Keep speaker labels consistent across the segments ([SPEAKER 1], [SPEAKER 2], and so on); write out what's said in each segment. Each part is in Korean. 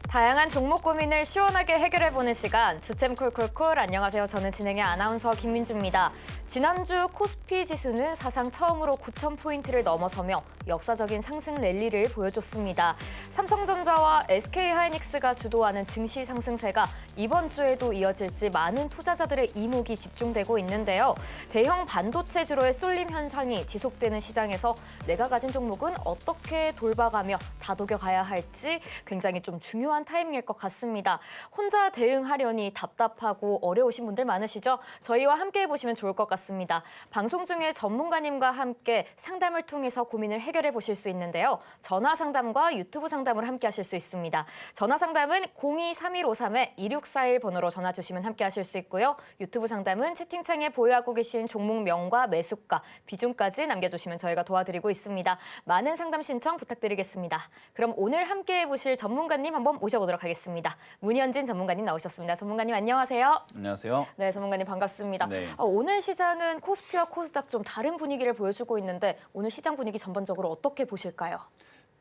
[SPEAKER 1] 다양한 종목 고민을 시원하게 해결해보는 시간, 주챔 콜콜콜. 안녕하세요. 저는 진행의 아나운서 김민주입니다. 지난주 코스피 지수는 사상 처음으로 9,000포인트를 넘어서며 역사적인 상승 랠리를 보여줬습니다. 삼성전자와 SK하이닉스가 주도하는 증시 상승세가 이번 주에도 이어질지 많은 투자자들의 이목이 집중되고 있는데요. 대형 반도체주로의 쏠림 현상이 지속되는 시장에서 내가 가진 종목은 어떻게 돌봐가며 다독여가야 할지 굉장히 좀 중요한 타이밍일 것 같습니다. 혼자 대응하려니 답답하고 어려우신 분들 많으시죠? 저희와 함께 해보시면 좋을 것 같습니다. 방송 중에 전문가님과 함께 상담을 통해서 고민을 해결해 보실 수 있는데요. 전화 상담과 유튜브 상담을 함께 하실 수 있습니다. 전화 상담은 02-3153-2641 번호로 전화 주시면 함께 하실 수 있고요. 유튜브 상담은 채팅창에 보유하고 계신 종목명과 매수가, 비중까지 남겨주시면 저희가 도와드리고 있습니다. 많은 상담 신청 부탁드리겠습니다. 그럼 오늘 함께 해보실 전문가님 한번 모셔보도록 하겠습니다. 문현진 전문가님 나오셨습니다. 전문가님 안녕하세요.
[SPEAKER 2] 안녕하세요.
[SPEAKER 1] 네, 전문가님 반갑습니다.
[SPEAKER 2] 네.
[SPEAKER 1] 오늘 시장은 코스피와 코스닥 좀 다른 분위기를 보여주고 있는데 오늘 시장 분위기 전반적으로 어떻게 보실까요?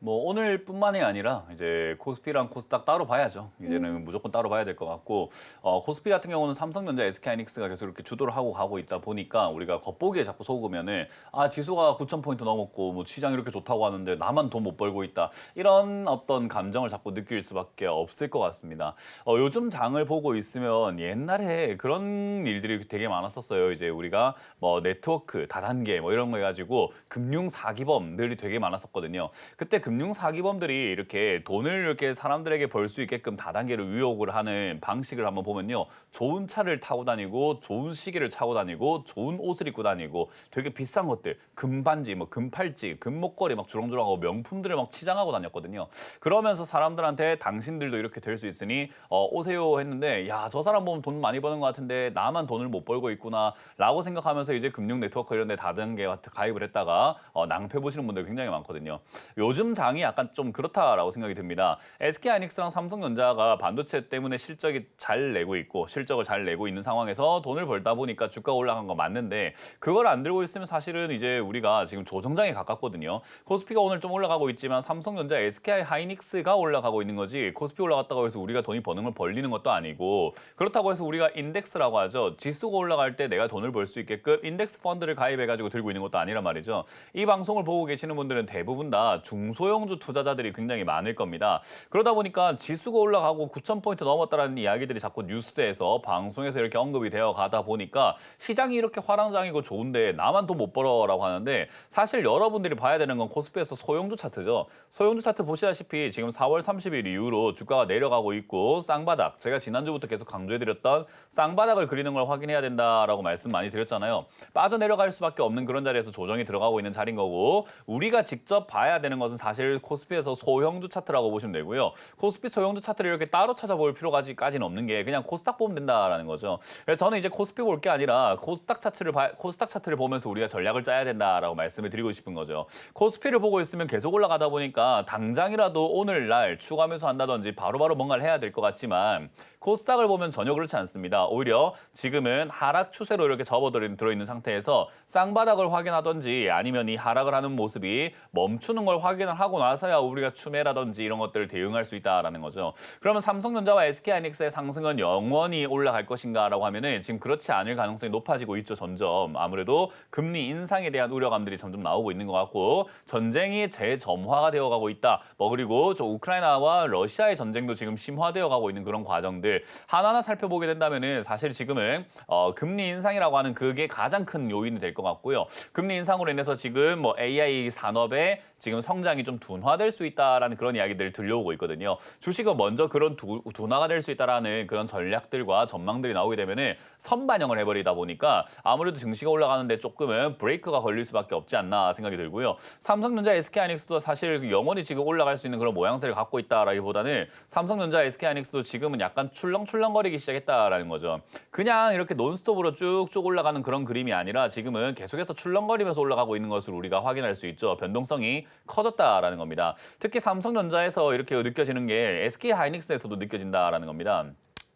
[SPEAKER 2] 뭐 오늘뿐만이 아니라 이제 코스피랑 코스닥 따로 봐야죠. 이제는 무조건 따로 봐야 될 것 같고 코스피 같은 경우는 삼성전자, SK하이닉스가 계속 이렇게 주도를 하고 가고 있다 보니까 우리가 겉보기에 자꾸 속으면은 지수가 9,000포인트 넘었고 뭐 시장이 이렇게 좋다고 하는데 나만 돈 못 벌고 있다. 이런 어떤 감정을 자꾸 느낄 수밖에 없을 것 같습니다. 요즘 장을 보고 있으면 옛날에 그런 일들이 되게 많았었어요. 이제 우리가 뭐 네트워크, 다단계 뭐 이런 거 해가지고 금융 사기범들이 되게 많았었거든요. 그때 금융 사기범들이 이렇게 돈을 이렇게 사람들에게 벌 수 있게끔 다단계로 유혹을 하는 방식을 한번 보면요. 좋은 차를 타고 다니고 좋은 시계를 차고 다니고 좋은 옷을 입고 다니고 되게 비싼 것들, 금반지, 뭐 금팔찌, 금목걸이 막 주렁주렁하고 명품들을 막 치장하고 다녔거든요. 그러면서 사람들한테 당신들도 이렇게 될 수 있으니 오세요 했는데 야, 저 사람 보면 돈 많이 버는 것 같은데 나만 돈을 못 벌고 있구나 라고 생각하면서 이제 금융 네트워크 이런 데 다단계 가입을 했다가 낭패 보시는 분들 굉장히 많거든요. 요즘 장이 약간 좀 그렇다라고 생각이 듭니다. SK하이닉스랑 삼성전자가 반도체 때문에 실적을 잘 내고 있는 상황에서 돈을 벌다 보니까 주가가 올라간 거 맞는데 그걸 안 들고 있으면 사실은 이제 우리가 지금 조정장에 가깝거든요. 코스피가 오늘 좀 올라가고 있지만 삼성전자, SK하이닉스가 올라가고 있는 거지 코스피 올라갔다고 해서 우리가 돈이 버는 걸 벌리는 것도 아니고 그렇다고 해서 우리가 인덱스라고 하죠. 지수가 올라갈 때 내가 돈을 벌 수 있게끔 인덱스 펀드를 가입해가지고 들고 있는 것도 아니란 말이죠. 이 방송을 보고 계시는 분들은 대부분 다 중소형주 투자자들이 굉장히 많을 겁니다. 그러다 보니까 지수가 올라가고 9,000포인트 넘었다라는 이야기들이 자꾸 뉴스에서 방송에서 이렇게 언급이 되어 가다 보니까 시장이 이렇게 화랑장이고 좋은데 나만 돈 못 벌어라고 하는데 사실 여러분들이 봐야 되는 건 코스피에서 소형주 차트죠. 소형주 차트 보시다시피 지금 4월 30일 이후로 주가가 내려가고 있고 쌍바닥, 제가 지난주부터 계속 강조해드렸던 쌍바닥을 그리는 걸 확인해야 된다라고 말씀 많이 드렸잖아요. 빠져내려갈 수밖에 없는 그런 자리에서 조정이 들어가고 있는 자리인 거고 우리가 직접 봐야 되는 것은 사실 코스피에서 소형주 차트라고 보시면 되고요. 코스피 소형주 차트를 이렇게 따로 찾아볼 필요까지는 없는 게 그냥 코스닥 보면 된다라는 거죠. 그래서 저는 이제 코스피 볼 게 아니라 코스닥 차트를 보면서 우리가 전략을 짜야 된다라고 말씀을 드리고 싶은 거죠. 코스피를 보고 있으면 계속 올라가다 보니까 당장이라도 오늘날 추가 매수한다든지 바로바로 뭔가를 해야 될 것 같지만 코스닥을 보면 전혀 그렇지 않습니다. 오히려 지금은 하락 추세로 이렇게 들어있는 상태에서 쌍바닥을 확인하든지 아니면 이 하락을 하는 모습이 멈추는 걸 확인을 하고 나서야 우리가 추매라든지 이런 것들을 대응할 수 있다라는 거죠. 그러면 삼성전자와 SK하이닉스의 상승은 영원히 올라갈 것인가라고 하면은 지금 그렇지 않을 가능성이 높아지고 있죠. 점점 아무래도 금리 인상에 대한 우려감들이 점점 나오고 있는 것 같고 전쟁이 재점화가 되어가고 있다. 그리고 저 우크라이나와 러시아의 전쟁도 지금 심화되어가고 있는 그런 과정들 하나하나 살펴보게 된다면은 사실 지금은 금리 인상이라고 하는 그게 가장 큰 요인이 될 것 같고요. 금리 인상으로 인해서 지금 뭐 AI 산업의 지금 성장이 좀 둔화될 수 있다라는 그런 이야기들이 들려오고 있거든요. 주식은 먼저 그런 둔화가 될 수 있다라는 그런 전략들과 전망들이 나오게 되면은 선반영을 해버리다 보니까 아무래도 증시가 올라가는데 조금은 브레이크가 걸릴 수밖에 없지 않나 생각이 들고요. 삼성전자, SK하이닉스도 사실 영원히 지금 올라갈 수 있는 그런 모양새를 갖고 있다라기보다는 삼성전자, SK하이닉스도 지금은 약간 출렁출렁거리기 시작했다라는 거죠. 그냥 이렇게 논스톱으로 쭉쭉 올라가는 그런 그림이 아니라 지금은 계속해서 출렁거리면서 올라가고 있는 것을 우리가 확인할 수 있죠. 변동성이 커졌다라는 겁니다. 특히 삼성전자에서 이렇게 느껴지는 게 SK하이닉스에서도 느껴진다라는 겁니다.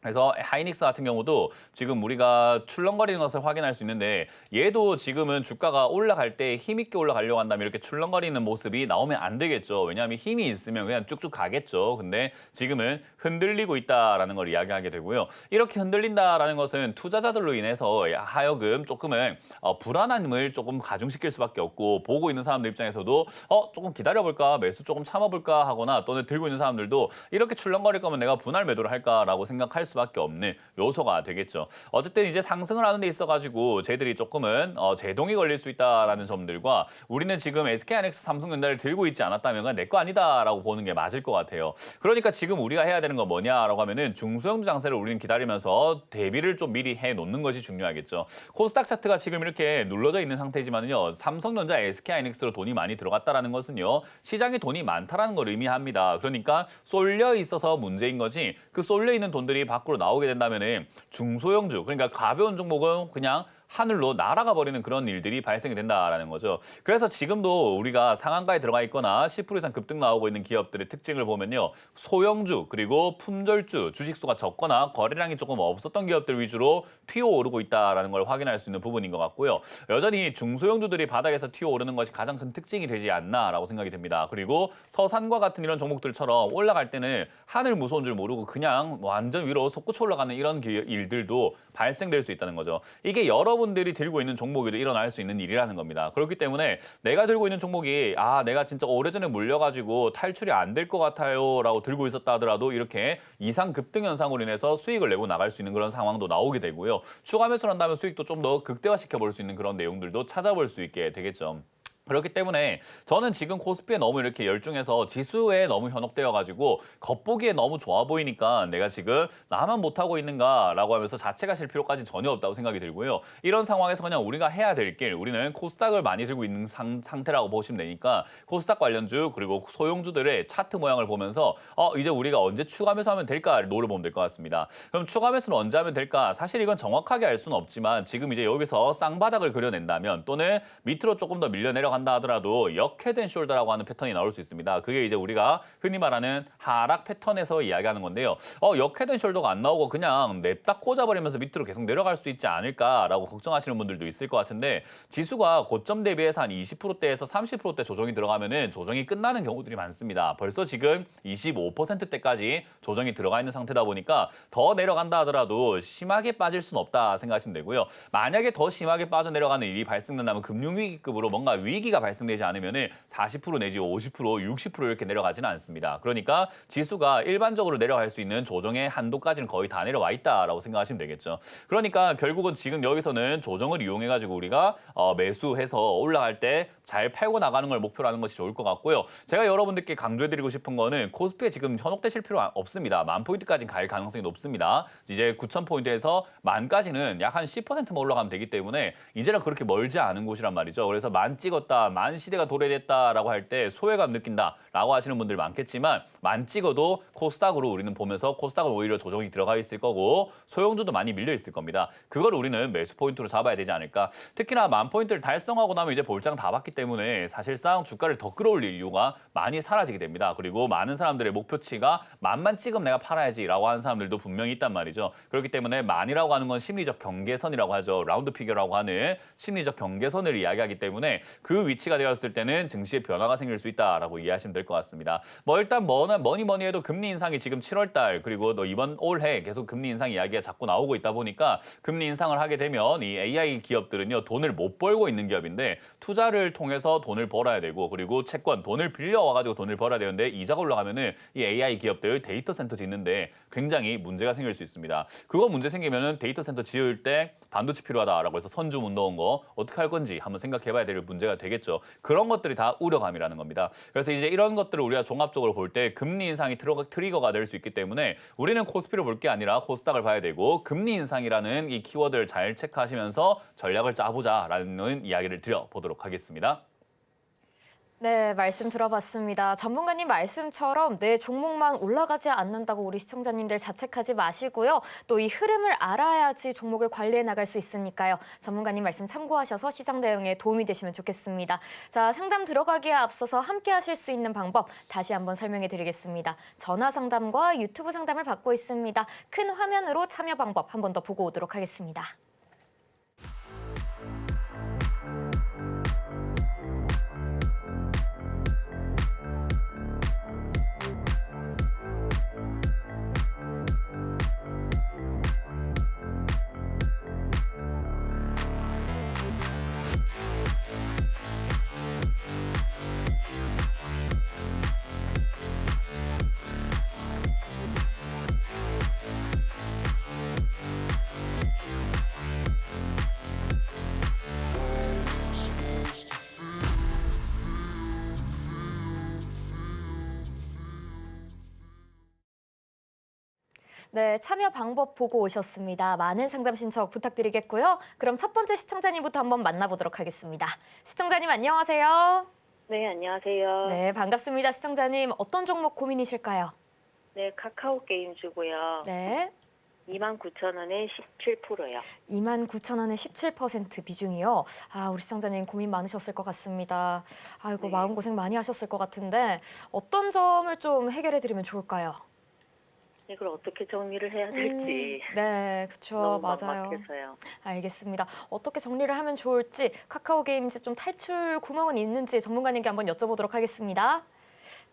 [SPEAKER 2] 그래서 하이닉스 같은 경우도 지금 우리가 출렁거리는 것을 확인할 수 있는데 얘도 지금은 주가가 올라갈 때 힘있게 올라가려고 한다면 이렇게 출렁거리는 모습이 나오면 안 되겠죠. 왜냐하면 힘이 있으면 그냥 쭉쭉 가겠죠. 근데 지금은 흔들리고 있다라는 걸 이야기하게 되고요. 이렇게 흔들린다라는 것은 투자자들로 인해서 하여금 조금은 불안함을 조금 가중시킬 수밖에 없고 보고 있는 사람들 입장에서도 조금 기다려볼까 매수 조금 참아볼까 하거나 또는 들고 있는 사람들도 이렇게 출렁거릴 거면 내가 분할 매도를 할까라고 생각할 수밖에 없는 요소가 되겠죠. 어쨌든 이제 상승을 하는 데 있어가지고 쟤들이 조금은 제동이 걸릴 수 있다라는 점들과 우리는 지금 SK하이닉스 삼성전자를 들고 있지 않았다면 내 거 아니다라고 보는 게 맞을 것 같아요. 그러니까 지금 우리가 해야 되는 건 뭐냐라고 하면은 중소형주 장세를 우리는 기다리면서 대비를 좀 미리 해 놓는 것이 중요하겠죠. 코스닥 차트가 지금 이렇게 눌러져 있는 상태지만요. 삼성전자, SK하이닉스로 돈이 많이 들어갔다라는 것은요. 시장에 돈이 많다라는 걸 의미합니다. 그러니까 쏠려 있어서 문제인 거지 그 쏠려 있는 돈들이 밖으로 나오게 된다면은 중소형주 그러니까 가벼운 종목은 그냥 하늘로 날아가 버리는 그런 일들이 발생이 된다라는 거죠. 그래서 지금도 우리가 상한가에 들어가 있거나 10% 이상 급등 나오고 있는 기업들의 특징을 보면요. 소형주 그리고 품절주 주식수가 적거나 거래량이 조금 없었던 기업들 위주로 튀어오르고 있다라는 걸 확인할 수 있는 부분인 것 같고요. 여전히 중소형주들이 바닥에서 튀어오르는 것이 가장 큰 특징이 되지 않나라고 생각이 듭니다. 그리고 서산과 같은 이런 종목들처럼 올라갈 때는 하늘 무서운 줄 모르고 그냥 완전 위로 솟구쳐 올라가는 이런 일들도 발생될 수 있다는 거죠. 이게 여러분들이 들고 있는 종목에도 일어날 수 있는 일이라는 겁니다. 그렇기 때문에 내가 들고 있는 종목이 내가 진짜 오래전에 물려가지고 탈출이 안 될 것 같아요 라고 들고 있었다 하더라도 이렇게 이상 급등 현상으로 인해서 수익을 내고 나갈 수 있는 그런 상황도 나오게 되고요. 추가 매수를 한다면 수익도 좀 더 극대화시켜 볼 수 있는 그런 내용들도 찾아볼 수 있게 되겠죠. 그렇기 때문에 저는 지금 코스피에 너무 이렇게 열중해서 지수에 너무 현혹되어가지고 겉보기에 너무 좋아 보이니까 내가 지금 나만 못하고 있는가라고 하면서 자책하실 필요까지 전혀 없다고 생각이 들고요. 이런 상황에서 그냥 우리가 해야 될 길, 우리는 코스닥을 많이 들고 있는 상태라고 보시면 되니까 코스닥 관련주 그리고 소형주들의 차트 모양을 보면서 이제 우리가 언제 추가 매수하면 될까를 노려보면 될 것 같습니다. 그럼 추가 매수는 언제 하면 될까? 사실 이건 정확하게 알 수는 없지만 지금 이제 여기서 쌍바닥을 그려낸다면 또는 밑으로 조금 더 밀려 내려간다 하더라도 역헤드앤 숄더라고 하는 패턴이 나올 수 있습니다. 그게 이제 우리가 흔히 말하는 하락 패턴에서 이야기하는 건데요. 역헤드앤 숄더가 안 나오고 그냥 냅다 꽂아버리면서 밑으로 계속 내려갈 수 있지 않을까라고 걱정하시는 분들도 있을 것 같은데 지수가 고점 대비해서 한 20%대에서 30%대 조정이 들어가면은 조정이 끝나는 경우들이 많습니다. 벌써 지금 25%대까지 조정이 들어가 있는 상태다 보니까 더 내려간다 하더라도 심하게 빠질 수는 없다 생각하시면 되고요. 만약에 더 심하게 빠져내려가는 일이 발생된다면 금융위기급으로 뭔가 위기가 발생되지 않으면 40% 내지 50%, 60% 이렇게 내려가지는 않습니다. 그러니까 지수가 일반적으로 내려갈 수 있는 조정의 한도까지는 거의 다 내려와 있다라고 생각하시면 되겠죠. 그러니까 결국은 지금 여기서는 조정을 이용해가지고 우리가 매수해서 올라갈 때 잘 팔고 나가는 걸 목표로 하는 것이 좋을 것 같고요. 제가 여러분들께 강조해드리고 싶은 거는 코스피에 지금 현혹되실 필요 없습니다. 10,000포인트까지 갈 가능성이 높습니다. 이제 9,000포인트에서 10,000까지는 약 한 10%만 올라가면 되기 때문에 이제는 그렇게 멀지 않은 곳이란 말이죠. 그래서 10,000 찍었다, 10,000 시대가 도래됐다라고 할 때 소외감 느낀다라고 하시는 분들 많겠지만 10,000 찍어도 코스닥으로 우리는 보면서 코스닥은 오히려 조정이 들어가 있을 거고 소형주도 많이 밀려 있을 겁니다. 그걸 우리는 매수 포인트로 잡아야 되지 않을까. 특히나 10,000포인트를 달성하고 나면 이제 볼장 다 봤기 때문에 사실상 주가를 더 끌어올릴 이유가 많이 사라지게 됩니다. 그리고 많은 사람들의 목표치가 10,000만 찍으면 내가 팔아야지라고 하는 사람들도 분명히 있단 말이죠. 그렇기 때문에 만이라고 하는 건 심리적 경계선이라고 하죠. 라운드 피겨라고 하는 심리적 경계선을 이야기하기 때문에 그 위치가 되었을 때는 증시에 변화가 생길 수 있다라고 이해하시면 될 것 같습니다. 일단 뭐니 해도 금리 인상이 지금 7월 달 그리고 또 이번 올해 계속 금리 인상 이야기가 자꾸 나오고 있다 보니까 금리 인상을 하게 되면 이 AI 기업들은요 돈을 못 벌고 있는 기업인데 투자를 통해서 돈을 벌어야 되고 그리고 채권 돈을 빌려와가지고 돈을 벌어야 되는데 이자가 올라가면은 이 AI 기업들 데이터 센터 짓는데 굉장히 문제가 생길 수 있습니다. 그거 문제 생기면은 데이터 센터 지을 때 반도체 필요하다라고 해서 선주 문 넣은 거 어떻게 할 건지 한번 생각해봐야 될 문제가 되겠죠. 그런 것들이 다 우려감이라는 겁니다. 그래서 이제 이런 것들을 우리가 종합적으로 볼 때 금리 인상이 트리거가 될 수 있기 때문에 우리는 코스피를 볼 게 아니라 코스닥을 봐야 되고 금리 인상이라는 이 키워드를 잘 체크하시면서 전략을 짜보자라는 이야기를 드려보도록 하겠습니다.
[SPEAKER 1] 네, 말씀 들어봤습니다. 전문가님 말씀처럼 내 종목만 올라가지 않는다고 우리 시청자님들 자책하지 마시고요. 또 이 흐름을 알아야지 종목을 관리해 나갈 수 있으니까요. 전문가님 말씀 참고하셔서 시장 대응에 도움이 되시면 좋겠습니다. 자, 상담 들어가기에 앞서서 함께 하실 수 있는 방법 다시 한번 설명해 드리겠습니다. 전화 상담과 유튜브 상담을 받고 있습니다. 큰 화면으로 참여 방법 한 번 더 보고 오도록 하겠습니다. 네, 참여 방법 보고 오셨습니다. 많은 상담 신청 부탁드리겠고요. 그럼 첫 번째 시청자님부터 한번 만나보도록 하겠습니다. 시청자님 안녕하세요.
[SPEAKER 3] 네, 안녕하세요.
[SPEAKER 1] 네, 반갑습니다. 시청자님 어떤 종목 고민이실까요?
[SPEAKER 3] 네, 카카오 게임 주고요.
[SPEAKER 1] 네,
[SPEAKER 3] 29,000원에 17%요.
[SPEAKER 1] 29,000원에 17% 비중이요. 아, 우리 시청자님 고민 많으셨을 것 같습니다. 아이고,
[SPEAKER 3] 네.
[SPEAKER 1] 마음고생 많이 하셨을 것 같은데 어떤 점을 좀 해결해 드리면 좋을까요?
[SPEAKER 3] 이걸 어떻게 정리를 해야 될지
[SPEAKER 1] 네, 그렇죠.
[SPEAKER 3] 너무
[SPEAKER 1] 맞아요.
[SPEAKER 3] 막막해서요. 알겠습니다.
[SPEAKER 1] 어떻게 정리를 하면 좋을지 카카오 게임즈 좀 탈출 구멍은 있는지 전문가님께 한번 여쭤보도록 하겠습니다.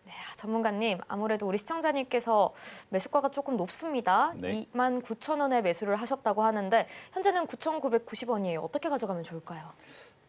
[SPEAKER 1] 네, 전문가님 아무래도 우리 시청자님께서 매수가가 조금 높습니다.
[SPEAKER 2] 네.
[SPEAKER 1] 29,000원에 매수를 하셨다고 하는데 현재는 9,990원이에요. 어떻게 가져가면 좋을까요?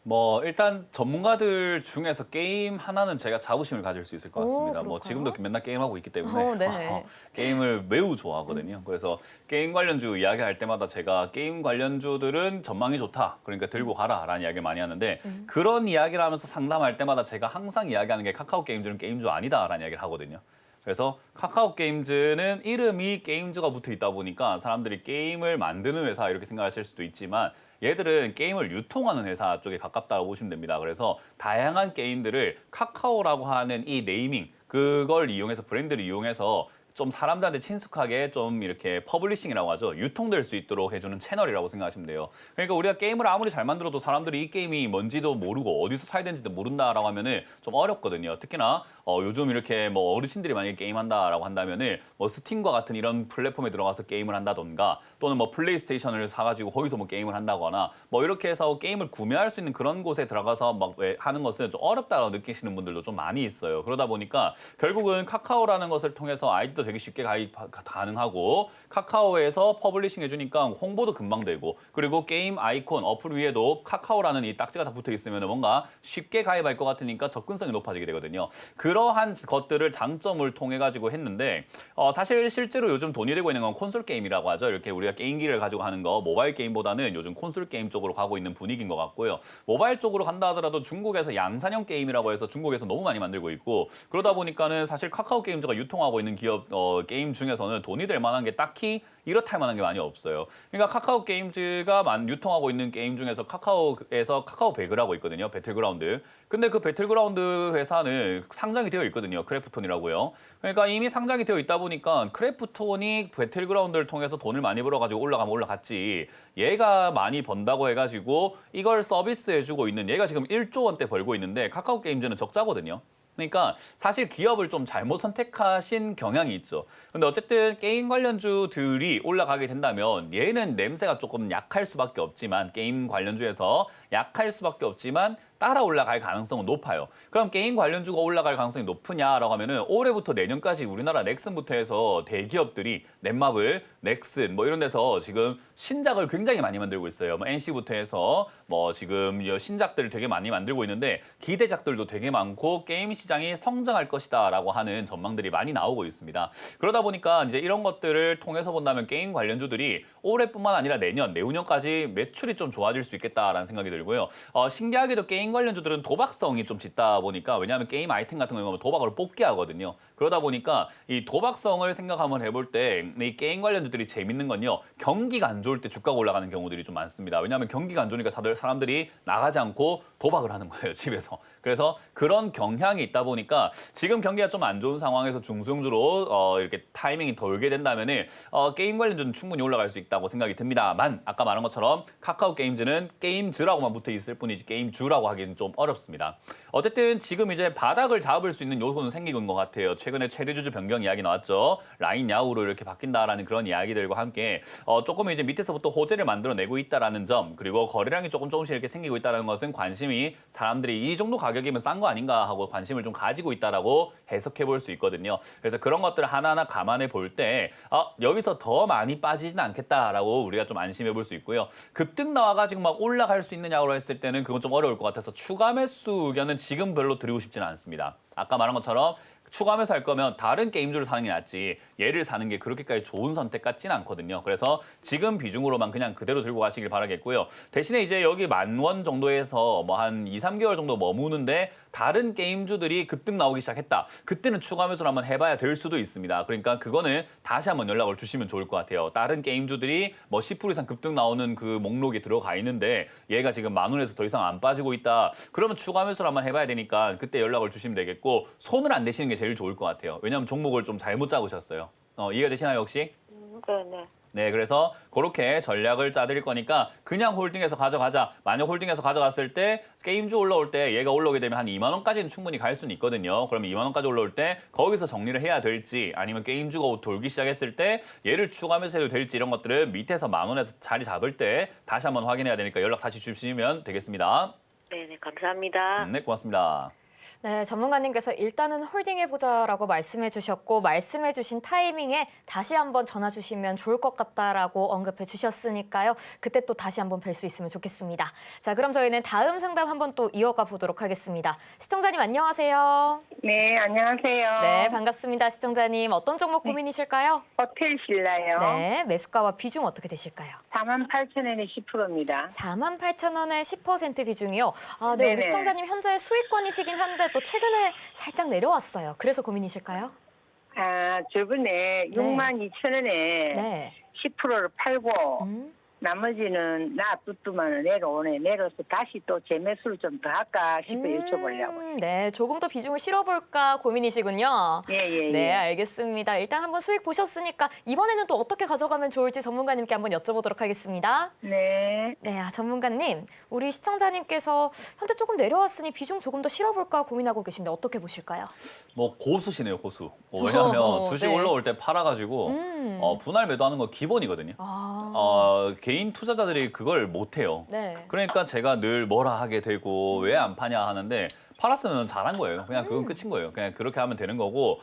[SPEAKER 2] 뭐 일단 전문가들 중에서 게임 하나는 제가 자부심을 가질 수 있을 것
[SPEAKER 1] 오,
[SPEAKER 2] 같습니다. 뭐
[SPEAKER 1] 그럴까요?
[SPEAKER 2] 지금도 맨날 게임하고 있기 때문에
[SPEAKER 1] 네.
[SPEAKER 2] 게임을 매우 좋아하거든요. 그래서 게임 관련주 이야기할 때마다 제가 게임 관련주들은 전망이 좋다. 그러니까 들고 가라라는 이야기를 많이 하는데 그런 이야기를 하면서 상담할 때마다 제가 항상 이야기하는 게 카카오 게임즈는 게임주 아니다라는 이야기를 하거든요. 그래서 카카오 게임즈는 이름이 게임즈가 붙어 있다 보니까 사람들이 게임을 만드는 회사 이렇게 생각하실 수도 있지만 얘들은 게임을 유통하는 회사 쪽에 가깝다고 보시면 됩니다. 그래서 다양한 게임들을 카카오라고 하는 이 네이밍 그걸 이용해서 브랜드를 이용해서 좀 사람들한테 친숙하게 좀 이렇게 퍼블리싱이라고 하죠. 유통될 수 있도록 해주는 채널이라고 생각하시면 돼요. 그러니까 우리가 게임을 아무리 잘 만들어도 사람들이 이 게임이 뭔지도 모르고 어디서 사야 되는지도 모른다라고 하면은 좀 어렵거든요. 특히나 요즘 이렇게 뭐 어르신들이 만약에 게임한다라고 한다면은 뭐 스팀과 같은 이런 플랫폼에 들어가서 게임을 한다던가 또는 뭐 플레이스테이션을 사가지고 거기서 뭐 게임을 한다거나 뭐 이렇게 해서 게임을 구매할 수 있는 그런 곳에 들어가서 막 하는 것은 좀 어렵다고 느끼시는 분들도 좀 많이 있어요. 그러다 보니까 결국은 카카오라는 것을 통해서 아이디도 되게 쉽게 가입 가능하고 카카오에서 퍼블리싱 해주니까 홍보도 금방 되고 그리고 게임 아이콘 어플 위에도 카카오라는 이 딱지가 다 붙어 있으면 뭔가 쉽게 가입할 것 같으니까 접근성이 높아지게 되거든요. 그러한 것들을 장점을 통해 가지고 했는데 사실 실제로 요즘 돈이 되고 있는 건 콘솔 게임이라고 하죠. 이렇게 우리가 게임기를 가지고 하는 거 모바일 게임보다는 요즘 콘솔 게임 쪽으로 가고 있는 분위기인 것 같고요. 모바일 쪽으로 간다 하더라도 중국에서 양산형 게임이라고 해서 중국에서 너무 많이 만들고 있고 그러다 보니까는 사실 카카오 게임즈가 유통하고 있는 기업 게임 중에서는 돈이 될 만한 게 딱히 이렇다 할 만한 게 많이 없어요. 그러니까 카카오 게임즈가 유통하고 있는 게임 중에서 카카오에서 카카오 배그라고 있거든요. 배틀그라운드. 근데 그 배틀그라운드 회사는 상장이 되어 있거든요. 크래프톤이라고요. 그러니까 이미 상장이 되어 있다 보니까 크래프톤이 배틀그라운드를 통해서 돈을 많이 벌어가지고 올라가면 올라갔지. 얘가 많이 번다고 해가지고 이걸 서비스해주고 있는 얘가 지금 1조 원대 벌고 있는데 카카오 게임즈는 적자거든요. 그러니까 사실 기업을 좀 잘못 선택하신 경향이 있죠. 근데 어쨌든 게임 관련주들이 올라가게 된다면 얘는 냄새가 조금 약할 수밖에 없지만 게임 관련주에서 약할 수밖에 없지만 따라 올라갈 가능성은 높아요. 그럼 게임 관련주가 올라갈 가능성이 높으냐라고 하면은 올해부터 내년까지 우리나라 넥슨부터 해서 대기업들이 넷마블, 넥슨 뭐 이런 데서 지금 신작을 굉장히 많이 만들고 있어요. 뭐 NC부터 해서 뭐 지금 신작들을 되게 많이 만들고 있는데 기대작들도 되게 많고 게임 시장이 성장할 것이다라고 하는 전망들이 많이 나오고 있습니다. 그러다 보니까 이제 이런 것들을 통해서 본다면 게임 관련주들이 올해뿐만 아니라 내년, 내후년까지 매출이 좀 좋아질 수 있겠다라는 생각이 들고요. 신기하게도 게임 게임 관련주들은 도박성이 좀 짙다 보니까 왜냐하면 게임 아이템 같은 거 도박으로 뽑게 하거든요. 그러다 보니까 이 도박성을 생각 한번 해볼 때 이 게임 관련주들이 재밌는 건요. 경기가 안 좋을 때 주가가 올라가는 경우들이 좀 많습니다. 왜냐하면 경기가 안 좋으니까 사람들이 나가지 않고 도박을 하는 거예요, 집에서. 그래서 그런 경향이 있다 보니까 지금 경기가 좀 안 좋은 상황에서 중소형주로 이렇게 타이밍이 돌게 된다면은 게임 관련주는 충분히 올라갈 수 있다고 생각이 듭니다만 아까 말한 것처럼 카카오 게임즈는 게임즈라고만 붙어 있을 뿐이지 게임주라고 하기는 좀 어렵습니다. 어쨌든 지금 이제 바닥을 잡을 수 있는 요소는 생기고 있는 것 같아요. 최근에 최대주주 변경 이야기 나왔죠. 라인 야후로 이렇게 바뀐다라는 그런 이야기들과 함께 조금 이제 밑에서부터 호재를 만들어내고 있다라는 점 그리고 거래량이 조금씩 이렇게 생기고 있다는 것은 관심이 사람들이 이 정도 가격이면 싼 거 아닌가 하고 관심을 좀 가지고 있다라고 해석해 볼 수 있거든요. 그래서 그런 것들을 하나하나 감안해 볼 때 여기서 더 많이 빠지지는 않겠다라고 우리가 좀 안심해 볼 수 있고요. 급등 나와가지고 막 올라갈 수 있느냐고 했을 때는 그건 좀 어려울 것 같아서 추가 매수 의견은 지금 별로 드리고 싶지는 않습니다. 아까 말한 것처럼 추가 매수 할 거면 다른 게임주를 사는 게 낫지 얘를 사는 게 그렇게까지 좋은 선택 같지는 않거든요. 그래서 지금 비중으로만 그냥 그대로 들고 가시길 바라겠고요. 대신에 이제 여기 10,000원 정도에서 뭐 한 2, 3개월 정도 머무는데 다른 게임주들이 급등 나오기 시작했다. 그때는 추가 매수를 한번 해봐야 될 수도 있습니다. 그러니까 그거는 다시 한번 연락을 주시면 좋을 것 같아요. 다른 게임주들이 뭐 10% 이상 급등 나오는 그 목록에 들어가 있는데 얘가 지금 10,000원에서 더 이상 안 빠지고 있다. 그러면 추가 매수를 한번 해봐야 되니까 그때 연락을 주시면 되겠고 손을 안 대시는 게 제일 좋을 것 같아요. 왜냐하면 종목을 좀 잘못 잡으셨어요. 이해가 되시나요 혹시?
[SPEAKER 3] 네네.
[SPEAKER 2] 네, 그래서 그렇게 전략을 짜드릴 거니까 그냥 홀딩해서 가져가자. 만약 홀딩해서 가져갔을 때 게임주 올라올 때 얘가 올라오게 되면 한 2만 원까지는 충분히 갈 수는 있거든요. 그러면 2만 원까지 올라올 때 거기서 정리를 해야 될지 아니면 게임주가 돌기 시작했을 때 얘를 추가하면서 해도 될지 이런 것들은 밑에서 10,000원에서 자리 잡을 때 다시 한번 확인해야 되니까 연락 다시 주시면 되겠습니다.
[SPEAKER 3] 네네, 감사합니다.
[SPEAKER 2] 네, 고맙습니다.
[SPEAKER 1] 네, 전문가님께서 일단은 홀딩해보자라고 말씀해 주셨고 말씀해 주신 타이밍에 다시 한번 전화 주시면 좋을 것 같다라고 언급해 주셨으니까요. 그때 또 다시 한번 뵐 수 있으면 좋겠습니다. 자, 그럼 저희는 다음 상담 한번 또 이어가 보도록 하겠습니다. 시청자님 안녕하세요.
[SPEAKER 4] 네, 안녕하세요.
[SPEAKER 1] 네, 반갑습니다. 시청자님 어떤 종목 고민이실까요?
[SPEAKER 4] 호텔 신라요.
[SPEAKER 1] 네, 매수가와 비중 어떻게 되실까요?
[SPEAKER 4] 48,000원에 10%입니다.
[SPEAKER 1] 48,000원에 10% 비중이요. 아, 네, 우리
[SPEAKER 4] 네네.
[SPEAKER 1] 시청자님 현재 수익권이시긴 한데 또 최근에 살짝 내려왔어요. 그래서 고민이실까요?
[SPEAKER 4] 저번에 62,000원에
[SPEAKER 1] 네.
[SPEAKER 4] 10%를 팔고
[SPEAKER 1] 음.
[SPEAKER 4] 나머지는 놔두더만 내려서 다시 또 재매수를 좀 더 할까 싶어 여쭤보려고요.
[SPEAKER 1] 네, 조금 더 비중을 실어볼까 고민이시군요.
[SPEAKER 4] 예.
[SPEAKER 1] 네, 알겠습니다. 일단 한번 수익 보셨으니까 이번에는 또 어떻게 가져가면 좋을지 전문가님께 한번 여쭤보도록 하겠습니다.
[SPEAKER 4] 네.
[SPEAKER 1] 네, 전문가님, 우리 시청자님께서 현재 조금 내려왔으니 비중 조금 더 실어볼까 고민하고 계신데 어떻게 보실까요?
[SPEAKER 2] 뭐 고수시네요, 고수. 왜냐하면 주식
[SPEAKER 1] 네.
[SPEAKER 2] 올라올 때 팔아가지고 분할 매도하는 거 기본이거든요. 개인 투자자들이 그걸 못해요.
[SPEAKER 1] 네.
[SPEAKER 2] 그러니까 제가 늘 뭐라 하게 되고 왜 안 파냐 하는데 팔았으면 잘한 거예요. 그냥 그건 끝인 거예요. 그냥 그렇게 하면 되는 거고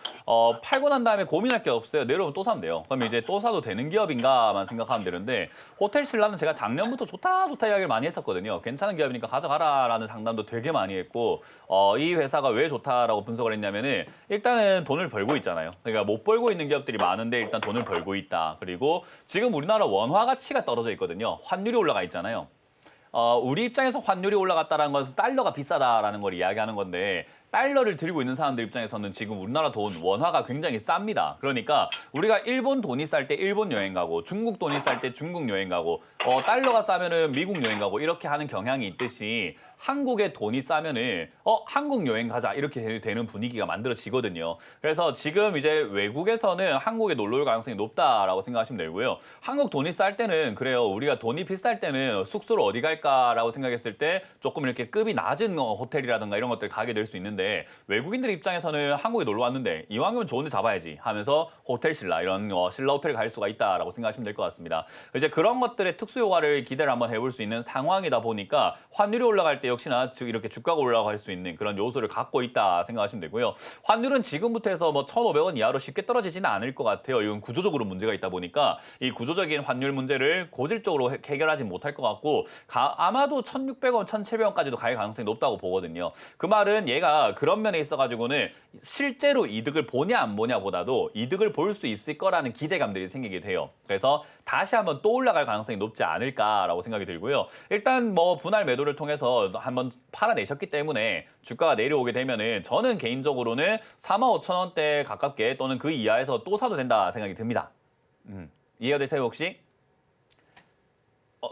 [SPEAKER 2] 팔고 난 다음에 고민할 게 없어요. 내려오면 또 사면 돼요. 그럼 이제 또 사도 되는 기업인가만 생각하면 되는데 호텔 신라는 제가 작년부터 좋다 이야기를 많이 했었거든요. 괜찮은 기업이니까 가져가라라는 상담도 되게 많이 했고 이 회사가 왜 좋다라고 분석을 했냐면은 일단은 돈을 벌고 있잖아요. 그러니까 못 벌고 있는 기업들이 많은데 일단 돈을 벌고 있다. 그리고 지금 우리나라 원화 가치가 떨어져 있거든요. 환율이 올라가 있잖아요. 우리 입장에서 환율이 올라갔다는 것은 달러가 비싸다라는 걸 이야기하는 건데 달러를 들고 있는 사람들 입장에서는 지금 우리나라 돈, 원화가 굉장히 쌉니다. 그러니까 우리가 일본 돈이 쌀 때 일본 여행 가고 중국 돈이 쌀 때 중국 여행 가고 달러가 싸면은 미국 여행 가고 이렇게 하는 경향이 있듯이 한국의 돈이 싸면은 한국 여행 가자 이렇게 되는 분위기가 만들어지거든요. 그래서 지금 이제 외국에서는 한국에 놀러 올 가능성이 높다라고 생각하시면 되고요. 한국 돈이 쌀 때는 그래요. 우리가 돈이 비쌀 때는 숙소를 어디 갈까라고 생각했을 때 조금 이렇게 급이 낮은 호텔이라든가 이런 것들 가게 될 수 있는데 외국인들 입장에서는 한국에 놀러 왔는데 이왕이면 좋은 데 잡아야지 하면서 호텔 신라 이런 신라 호텔 갈 수가 있다라고 생각하시면 될 것 같습니다. 이제 그런 것들의 특수 효과를 기대를 한번 해볼 수 있는 상황이다 보니까 환율이 올라갈 때 역시나 이렇게 주가가 올라갈 수 있는 그런 요소를 갖고 있다 생각하시면 되고요. 환율은 지금부터 해서 뭐 1,500원 이하로 쉽게 떨어지지는 않을 것 같아요. 이건 구조적으로 문제가 있다 보니까 이 구조적인 환율 문제를 고질적으로 해결하지 못할 것 같고 아마도 1,600원, 1,700원까지도 갈 가능성이 높다고 보거든요. 그 말은 얘가 보니까 그런 면에 있어가지고는 실제로 이득을 보냐 안 보냐보다도 이득을 볼 수 있을 거라는 기대감들이 생기게 돼요. 그래서 다시 한번 또 올라갈 가능성이 높지 않을까라고 생각이 들고요. 일단 뭐 분할 매도를 통해서 한번 팔아내셨기 때문에 주가가 내려오게 되면은 저는 개인적으로는 45,000원대 가깝게 또는 그 이하에서 또 사도 된다 생각이 듭니다. 이해가 되세요 혹시?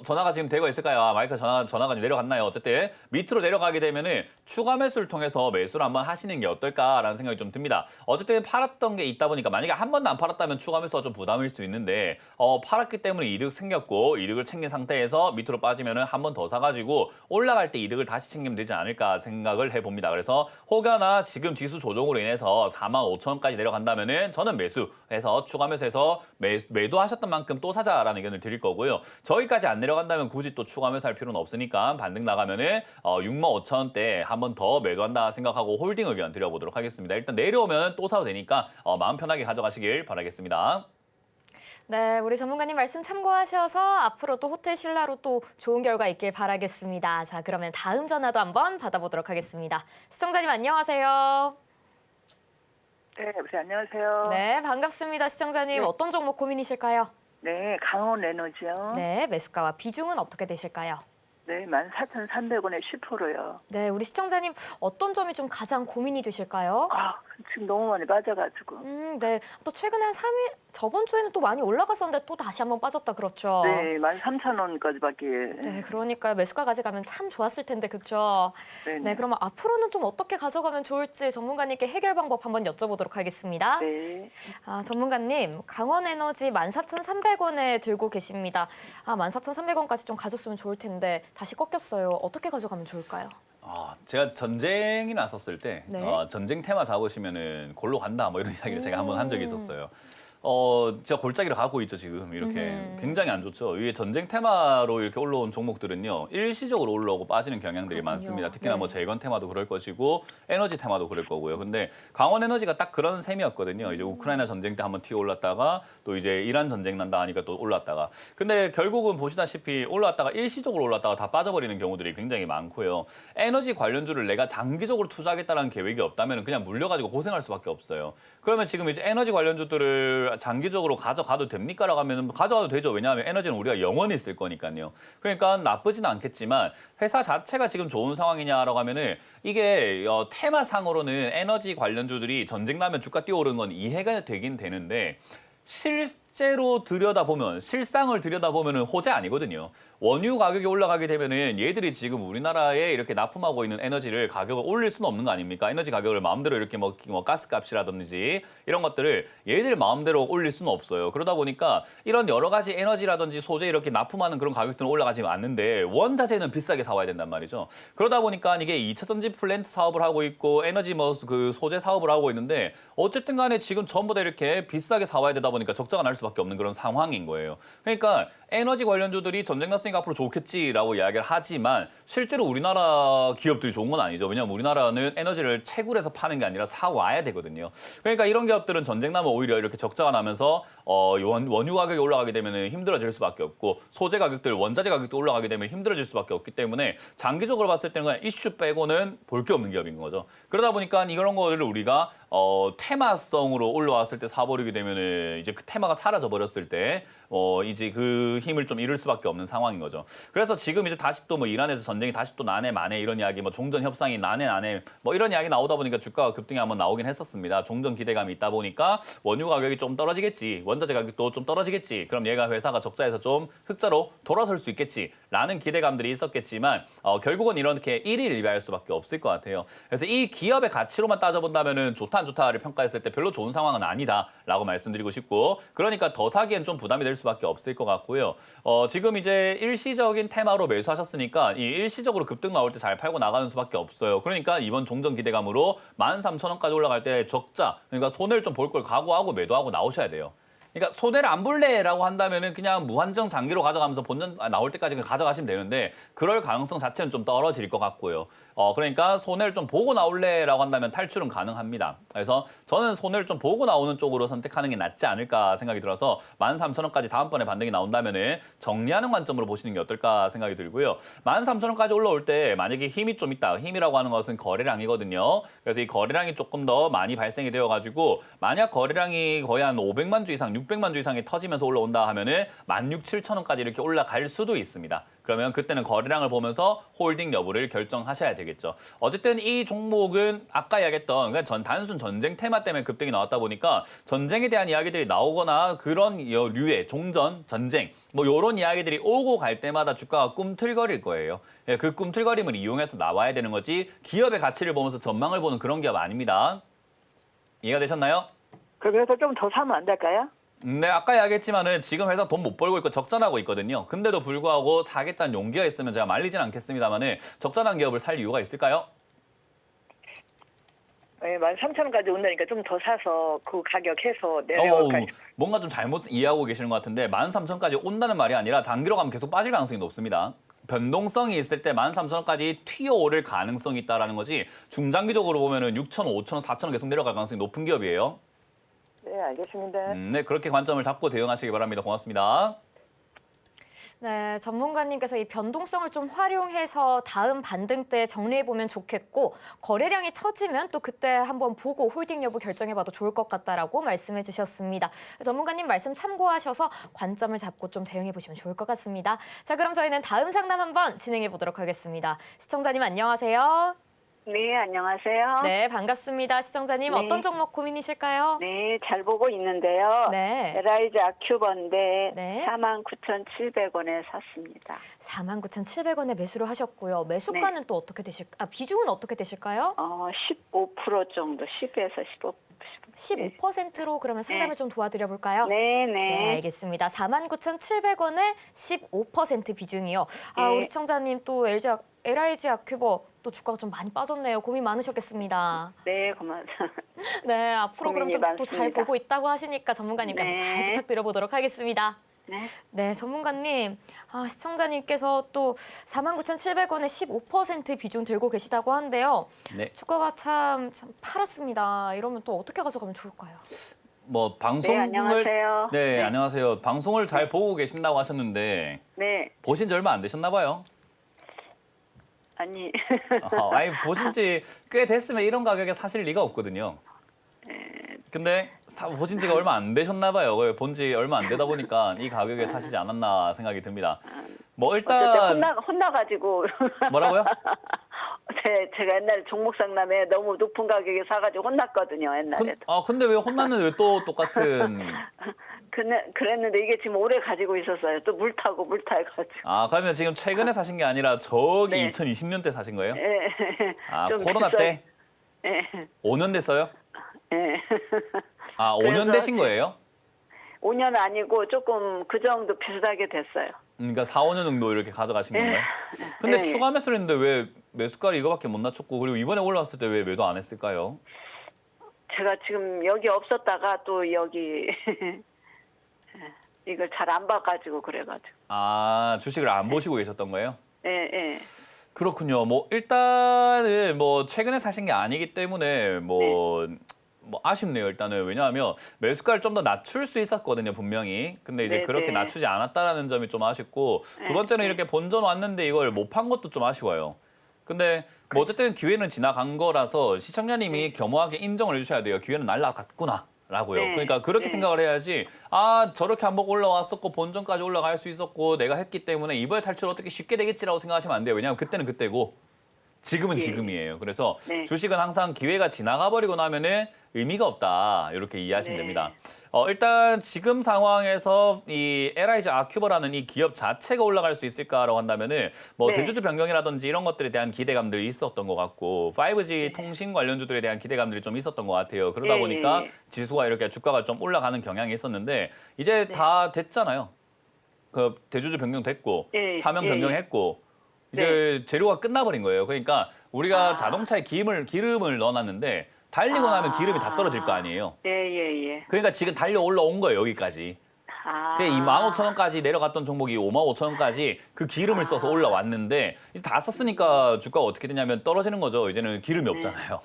[SPEAKER 2] 전화가 지금 되고 있을까요? 마이크 전화가 지금 내려갔나요? 어쨌든 밑으로 내려가게 되면은 추가 매수를 통해서 매수를 한번 하시는 게 어떨까라는 생각이 좀 듭니다. 어쨌든 팔았던 게 있다 보니까 만약에 한 번도 안 팔았다면 추가 매수가 좀 부담일 수 있는데 팔았기 때문에 이득 생겼고 이득을 챙긴 상태에서 밑으로 빠지면은 한 번 더 사가지고 올라갈 때 이득을 다시 챙기면 되지 않을까 생각을 해봅니다. 그래서 혹여나 지금 지수 조정으로 인해서 45,000원까지 내려간다면은 저는 매수해서 추가 매수해서 매도하셨던 만큼 또 사자라는 의견을 드릴 거고요. 저기까지 안 내려간다면 굳이 또 추가 매수할 필요는 없으니까 반등 나가면은 65,000원대 한 번 더 매도한다 생각하고 홀딩 의견 드려보도록 하겠습니다. 일단 내려오면 또 사도 되니까 마음 편하게 가져가시길 바라겠습니다.
[SPEAKER 1] 네, 우리 전문가님 말씀 참고하셔서 앞으로도 호텔 신라로 또 좋은 결과 있길 바라겠습니다. 자, 그러면 다음 전화도 한번 받아보도록 하겠습니다. 시청자님 안녕하세요.
[SPEAKER 5] 네, 여보세요. 안녕하세요.
[SPEAKER 1] 네, 반갑습니다. 시청자님
[SPEAKER 5] 네.
[SPEAKER 1] 어떤 종목 고민이실까요?
[SPEAKER 5] 네, 강원 에너지요.
[SPEAKER 1] 네, 매수가와 비중은 어떻게 되실까요?
[SPEAKER 5] 네, 14,300원에 10%요.
[SPEAKER 1] 네, 우리 시청자님 어떤 점이 좀 가장 고민이 되실까요?
[SPEAKER 5] 아, 지금 너무 많이 빠져가지고.
[SPEAKER 1] 네. 또 최근에 한 3일, 저번 주에는 또 많이 올라갔었는데 또 다시 한번 빠졌다 그렇죠?
[SPEAKER 5] 네, 13,000원까지밖에.
[SPEAKER 1] 네, 그러니까요. 매수가 가져가면 참 좋았을 텐데, 그렇죠?
[SPEAKER 5] 네,
[SPEAKER 1] 네, 그러면 앞으로는 좀 어떻게 가져가면 좋을지 전문가님께 해결 방법 한번 여쭤보도록 하겠습니다.
[SPEAKER 5] 네.
[SPEAKER 1] 전문가님, 강원에너지 14,300원에 들고 계십니다. 14,300원까지 좀 가졌으면 좋을 텐데 다시 꺾였어요. 어떻게 가져가면 좋을까요?
[SPEAKER 2] 제가 전쟁이 났었을 때
[SPEAKER 1] 네.
[SPEAKER 2] 전쟁 테마 잡으시면은 골로 간다 뭐 이런 이야기를 제가 한번 한 적이 있었어요. 제가 골짜기를 가고 있죠 지금 이렇게 굉장히 안 좋죠. 이게 전쟁 테마로 이렇게 올라온 종목들은요 일시적으로 올라오고 빠지는 경향들이
[SPEAKER 1] 그렇군요.
[SPEAKER 2] 많습니다. 특히나
[SPEAKER 1] 네.
[SPEAKER 2] 뭐 재건 테마도 그럴 것이고 에너지 테마도 그럴 거고요. 근데 강원 에너지가 딱 그런 셈이었거든요. 이제 우크라이나 전쟁 때 한번 튀어 올랐다가 또 이제 이란 전쟁 난다 하니까 또 올랐다가 근데 결국은 보시다시피 올랐다가 일시적으로 올랐다가 다 빠져버리는 경우들이 굉장히 많고요. 에너지 관련주를 내가 장기적으로 투자하겠다는 계획이 없다면 그냥 물려가지고 고생할 수밖에 없어요. 그러면 지금 이제 에너지 관련주들을 장기적으로 가져가도 됩니까라고 하면 가져가도 되죠. 왜냐하면 에너지는 우리가 영원히 쓸 거니까요. 그러니까 나쁘지는 않겠지만 회사 자체가 지금 좋은 상황이냐라고 하면은 이게 테마상으로는 에너지 관련주들이 전쟁 나면 주가 뛰어오르는 건 이해가 되긴 되는데 실제로 들여다보면 실상을 들여다보면은 호재 아니거든요. 원유 가격이 올라가게 되면은 얘들이 지금 우리나라에 이렇게 납품하고 있는 에너지를 가격을 올릴 수는 없는 거 아닙니까? 에너지 가격을 마음대로 이렇게 뭐 가스값이라든지 이런 것들을 얘들 마음대로 올릴 수는 없어요. 그러다 보니까 이런 여러 가지 에너지라든지 소재 이렇게 납품하는 그런 가격들은 올라가지 않는데 원자재는 비싸게 사와야 된단 말이죠. 그러다 보니까 이게 2차 전지 플랜트 사업을 하고 있고 에너지 뭐 그 소재 사업을 하고 있는데 어쨌든 간에 지금 전부 다 이렇게 비싸게 사와야 되다 보니까 적자가 날 수밖에 없는 그런 상황인 거예요. 그러니까 에너지 관련주들이 전쟁 났으니까 앞으로 좋겠지라고 이야기를 하지만 실제로 우리나라 기업들이 좋은 건 아니죠. 왜냐하면 우리나라는 에너지를 채굴해서 파는 게 아니라 사와야 되거든요. 그러니까 이런 기업들은 전쟁 나면 오히려 이렇게 적자가 나면서 원유 가격이 올라가게 되면 힘들어질 수밖에 없고 소재 가격들, 원자재 가격도 올라가게 되면 힘들어질 수밖에 없기 때문에 장기적으로 봤을 때는 그냥 이슈 빼고는 볼 게 없는 기업인 거죠. 그러다 보니까 이런 거를 우리가 테마성으로 올라왔을 때 사버리게 되면은 이제 그 테마가 사라져 버렸을 때 이제 그 힘을 좀 잃을 수밖에 없는 상황인 거죠. 그래서 지금 이제 다시 또 뭐 이란에서 전쟁이 다시 또 나네 마네 이런 이야기, 뭐 종전 협상이 나네 뭐 이런 이야기 나오다 보니까 주가가 급등이 한번 나오긴 했었습니다. 종전 기대감이 있다 보니까 원유 가격이 좀 떨어지겠지, 원자재 가격도 좀 떨어지겠지. 그럼 얘가 회사가 적자에서 좀 흑자로 돌아설 수 있겠지라는 기대감들이 있었겠지만 결국은 이렇게 일희일비할 수밖에 없을 것 같아요. 그래서 이 기업의 가치로만 따져본다면은 좋다 안 좋다를 평가했을 때 별로 좋은 상황은 아니다라고 말씀드리고 싶고, 그러니까 더 사기엔 좀 부담이 될 수밖에 없을 것 같고요. 지금 이제 일시적인 테마로 매수하셨으니까 이 일시적으로 급등 나올 때 잘 팔고 나가는 수밖에 없어요. 그러니까 이번 종전 기대감으로 13,000원까지 올라갈 때 적자, 그러니까 손해를 좀 볼 걸 각오하고 매도하고 나오셔야 돼요. 그러니까 손해를 안 볼래라고 한다면은 그냥 무한정 장기로 가져가면서 본전 나올 때까지 가져가시면 되는데 그럴 가능성 자체는 좀 떨어질 것 같고요. 그러니까 손해를 좀 보고 나올래라고 한다면 탈출은 가능합니다. 그래서 저는 손해를 좀 보고 나오는 쪽으로 선택하는 게 낫지 않을까 생각이 들어서 13,000원까지 다음번에 반등이 나온다면은 정리하는 관점으로 보시는 게 어떨까 생각이 들고요. 13,000원까지 올라올 때 만약에 힘이 좀 있다. 힘이라고 하는 것은 거래량이거든요. 그래서 이 거래량이 조금 더 많이 발생이 되어가지고 만약 거래량이 거의 한 500만 주 이상, 600만 주 이상이 터지면서 올라온다 하면은 16,000원까지 이렇게 올라갈 수도 있습니다. 그러면 그때는 거래량을 보면서 홀딩 여부를 결정하셔야 되겠죠. 어쨌든 이 종목은 아까 이야기했던 그냥 단순 전쟁 테마 때문에 급등이 나왔다 보니까 전쟁에 대한 이야기들이 나오거나 그런 류의 종전, 전쟁 뭐 이런 이야기들이 오고 갈 때마다 주가가 꿈틀거릴 거예요. 그 꿈틀거림을 이용해서 나와야 되는 거지 기업의 가치를 보면서 전망을 보는 그런 기업 아닙니다. 이해가 되셨나요?
[SPEAKER 5] 그래서 좀 더 사면 안 될까요?
[SPEAKER 2] 네, 아까 이야기했지만은 지금 회사 돈 못 벌고 있고 적자나고 있거든요. 근데도 불구하고 사겠다는 용기가 있으면 제가 말리진 않겠습니다만은 적자난 기업을 살 이유가 있을까요?
[SPEAKER 5] 네, 13,000원까지 온다니까 좀 더 사서 그 가격 해서 내려올까요?
[SPEAKER 2] 뭔가 좀 잘못 이해하고 계시는 것 같은데 13,000원까지 온다는 말이 아니라 장기로 가면 계속 빠질 가능성이 높습니다. 변동성이 있을 때 13,000원까지 튀어오를 가능성이 있다는 거지 중장기적으로 보면은 6,000원, 5,000원, 4,000원 계속 내려갈 가능성이 높은 기업이에요.
[SPEAKER 5] 네, 알겠습니다.
[SPEAKER 2] 네, 그렇게 관점을 잡고 대응하시기 바랍니다. 고맙습니다.
[SPEAKER 1] 네, 전문가님께서 이 변동성을 좀 활용해서 다음 반등 때 정리해보면 좋겠고 거래량이 터지면 또 그때 한번 보고 홀딩 여부 결정해봐도 좋을 것 같다라고 말씀해 주셨습니다. 전문가님 말씀 참고하셔서 관점을 잡고 좀 대응해보시면 좋을 것 같습니다. 자, 그럼 저희는 다음 상담 한번 진행해보도록 하겠습니다. 시청자님 안녕하세요.
[SPEAKER 6] 네, 안녕하세요.
[SPEAKER 1] 네, 반갑습니다. 시청자님
[SPEAKER 6] 네.
[SPEAKER 1] 어떤 종목 고민이실까요?
[SPEAKER 6] 네, 잘 보고 있는데요.
[SPEAKER 1] 네.
[SPEAKER 6] 에라이즈 아큐버인데
[SPEAKER 1] 네.
[SPEAKER 6] 49,700원에 샀습니다.
[SPEAKER 1] 49,700원에 매수를 하셨고요. 매수가는 또 어떻게 비중은 어떻게 되실까요?
[SPEAKER 6] 15% 정도, 10에서 15%.
[SPEAKER 1] 15%로 그러면 상담을 좀 도와드려 볼까요?
[SPEAKER 6] 네,
[SPEAKER 1] 네,
[SPEAKER 6] 네.
[SPEAKER 1] 알겠습니다. 49,700원에 15% 비중이요.
[SPEAKER 6] 네.
[SPEAKER 1] 우리 시청자님 또 LIG 아큐버 또 주가가 좀 많이 빠졌네요. 고민 많으셨겠습니다.
[SPEAKER 6] 네, 고맙습니다.
[SPEAKER 1] 네, 앞으로 그럼
[SPEAKER 6] 고민이
[SPEAKER 1] 또 잘
[SPEAKER 6] 많습니다.
[SPEAKER 1] 보고 있다고 하시니까 전문가님께
[SPEAKER 6] 네.
[SPEAKER 1] 잘 부탁드려 보도록 하겠습니다.
[SPEAKER 6] 네.
[SPEAKER 1] 네, 전문가님. 시청자님께서 또 49,700원에 15% 비중 들고 계시다고 하는데요.
[SPEAKER 2] 네.
[SPEAKER 1] 주가가 참 팔았습니다. 이러면 또 어떻게 가져가면 좋을까요?
[SPEAKER 2] 뭐
[SPEAKER 6] 네,
[SPEAKER 2] 방송을
[SPEAKER 6] 안녕하세요.
[SPEAKER 2] 네, 안녕하세요. 방송을 잘 보고 계신다고 하셨는데
[SPEAKER 6] 네,
[SPEAKER 2] 보신 지 얼마 안 되셨나 봐요.
[SPEAKER 6] 아니.
[SPEAKER 2] 아니 보신 지 꽤 됐으면 이런 가격에 사실 리가 없거든요. 근데 보신 지가 얼마 안 되셨나 봐요. 본 지 얼마 안 되다 보니까 이 가격에 사시지 않았나 생각이 듭니다. 뭐 일단
[SPEAKER 6] 혼나가지고.
[SPEAKER 2] 뭐라고요?
[SPEAKER 6] 제가 옛날에 종목 상담에 너무 높은 가격에 사가지고 혼났거든요, 옛날에도.
[SPEAKER 2] 근데 왜 혼났는데 왜 또 똑같은
[SPEAKER 6] 그랬는데 이게 지금 오래 가지고 있었어요. 또 물 타고 해가지고.
[SPEAKER 2] 그러면 지금 최근에 사신 게 아니라 저기
[SPEAKER 6] 네.
[SPEAKER 2] 2020년 때 사신 거예요?
[SPEAKER 6] 예. 좀
[SPEAKER 2] 코로나
[SPEAKER 6] 됐어요.
[SPEAKER 2] 때?
[SPEAKER 6] 예.
[SPEAKER 2] 5년 됐어요?
[SPEAKER 6] 예.
[SPEAKER 2] 5년 되신 거예요?
[SPEAKER 6] 5년 아니고 조금 그 정도 비슷하게 됐어요.
[SPEAKER 2] 그러니까 4, 5년 정도 이렇게 가져가신
[SPEAKER 6] 예.
[SPEAKER 2] 건가요? 근데
[SPEAKER 6] 예.
[SPEAKER 2] 추가 매수를 했는데 왜 매수가를 이거밖에 못 낮췄고 그리고 이번에 올라왔을 때 왜 매도 안 했을까요?
[SPEAKER 6] 제가 지금 여기 없었다가 또 여기 이걸 잘 안 봐가지고 그래가지고.
[SPEAKER 2] 주식을 안 보시고 계셨던 거예요?
[SPEAKER 6] 예, 예.
[SPEAKER 2] 그렇군요. 뭐 일단은 뭐 최근에 사신 게 아니기 때문에 뭐 아쉽네요. 일단은 왜냐하면 매수가를 좀 더 낮출 수 있었거든요, 분명히. 근데 이제
[SPEAKER 6] 네,
[SPEAKER 2] 그렇게
[SPEAKER 6] 네.
[SPEAKER 2] 낮추지 않았다라는 점이 좀 아쉽고 두 번째는 이렇게 본전 왔는데 이걸 못 판 것도 좀 아쉬워요. 근데 뭐 어쨌든 기회는 지나간 거라서 시청자님이 겸허하게 인정을 해주셔야 돼요. 기회는 날아갔구나. 라고요.
[SPEAKER 6] 네.
[SPEAKER 2] 그러니까 그렇게
[SPEAKER 6] 네.
[SPEAKER 2] 생각을 해야지 저렇게 한번 올라왔었고 본전까지 올라갈 수 있었고 내가 했기 때문에 이번에 탈출 어떻게 쉽게 되겠지라고 생각하시면 안 돼요. 왜냐하면 그때는 그때고 지금은
[SPEAKER 6] 예.
[SPEAKER 2] 지금이에요. 그래서
[SPEAKER 6] 네.
[SPEAKER 2] 주식은 항상 기회가 지나가 버리고 나면은 의미가 없다. 이렇게 이해하시면
[SPEAKER 6] 네.
[SPEAKER 2] 됩니다. 일단 지금 상황에서 이 LIG 아큐버라는 이 기업 자체가 올라갈 수 있을까라고 한다면은 뭐
[SPEAKER 6] 네.
[SPEAKER 2] 대주주 변경이라든지 이런 것들에 대한 기대감들이 있었던 것 같고 5G 통신 관련주들에 대한 기대감들이 좀 있었던 것 같아요. 그러다
[SPEAKER 6] 예,
[SPEAKER 2] 보니까
[SPEAKER 6] 예.
[SPEAKER 2] 지수가 이렇게 주가가 좀 올라가는 경향이 있었는데 이제
[SPEAKER 6] 네.
[SPEAKER 2] 다 됐잖아요. 그 대주주 변경됐고
[SPEAKER 6] 예,
[SPEAKER 2] 사명
[SPEAKER 6] 예,
[SPEAKER 2] 변경했고 이제 재료가 끝나버린 거예요. 그러니까 우리가
[SPEAKER 6] 아.
[SPEAKER 2] 자동차에 기름을 넣어놨는데 달리고 나면 기름이 다 떨어질 거 아니에요.
[SPEAKER 6] 예, 예, 예.
[SPEAKER 2] 그러니까 지금 달려 올라온 거예요, 여기까지. 그게 25,000원까지 내려갔던 종목이 55,000원까지 그 기름을 써서 올라왔는데 다 썼으니까 주가가 어떻게 되냐면 떨어지는 거죠. 이제는 기름이 없잖아요.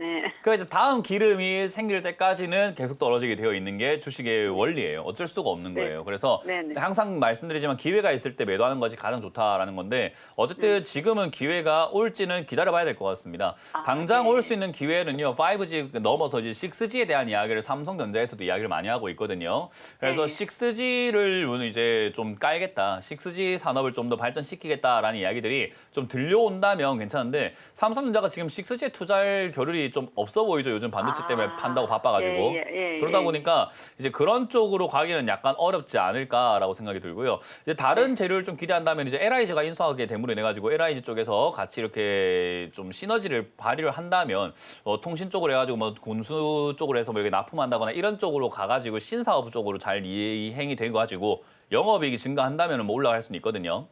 [SPEAKER 6] 네.
[SPEAKER 2] 그래서 다음 기름이 생길 때까지는 계속 떨어지게 되어 있는 게 주식의 원리예요. 어쩔 수가 없는
[SPEAKER 6] 네.
[SPEAKER 2] 거예요. 그래서
[SPEAKER 6] 네네.
[SPEAKER 2] 항상 말씀드리지만 기회가 있을 때 매도하는 것이 가장 좋다라는 건데 어쨌든 지금은 기회가 올지는 기다려봐야 될 것 같습니다. 당장
[SPEAKER 6] 네.
[SPEAKER 2] 올 수 있는 기회는요. 5G 넘어서 이제 6G에 대한 이야기를 삼성전자에서도 이야기를 많이 하고 있거든요. 그래서
[SPEAKER 6] 네.
[SPEAKER 2] 6G를 이제 좀 깔겠다. 6G 산업을 좀 더 발전시키겠다라는 이야기들이 좀 들려온다면 괜찮은데 삼성전자가 지금 6G에 투자할 겨를이 좀 없어 보이죠. 요즘 반도체 때문에 판다고 바빠가지고. 그러다 보니까 이제 그런 쪽으로 가기는 약간 어렵지 않을까라고 생각이 들고요. 이제 다른 재료를 좀 기대한다면 이제 LIG가 인수하게 됨으로 인해 가지고 LIG 쪽에서 같이 이렇게 좀 시너지를 발휘를 한다면 통신 쪽으로 해가지고 뭐 군수 쪽으로 해서 뭐 이렇게 납품한다거나 이런 쪽으로 가가지고 신사업 쪽으로 잘 이행이 돼 가지고 영업이익이 증가한다면 뭐 올라갈 수는 있거든요.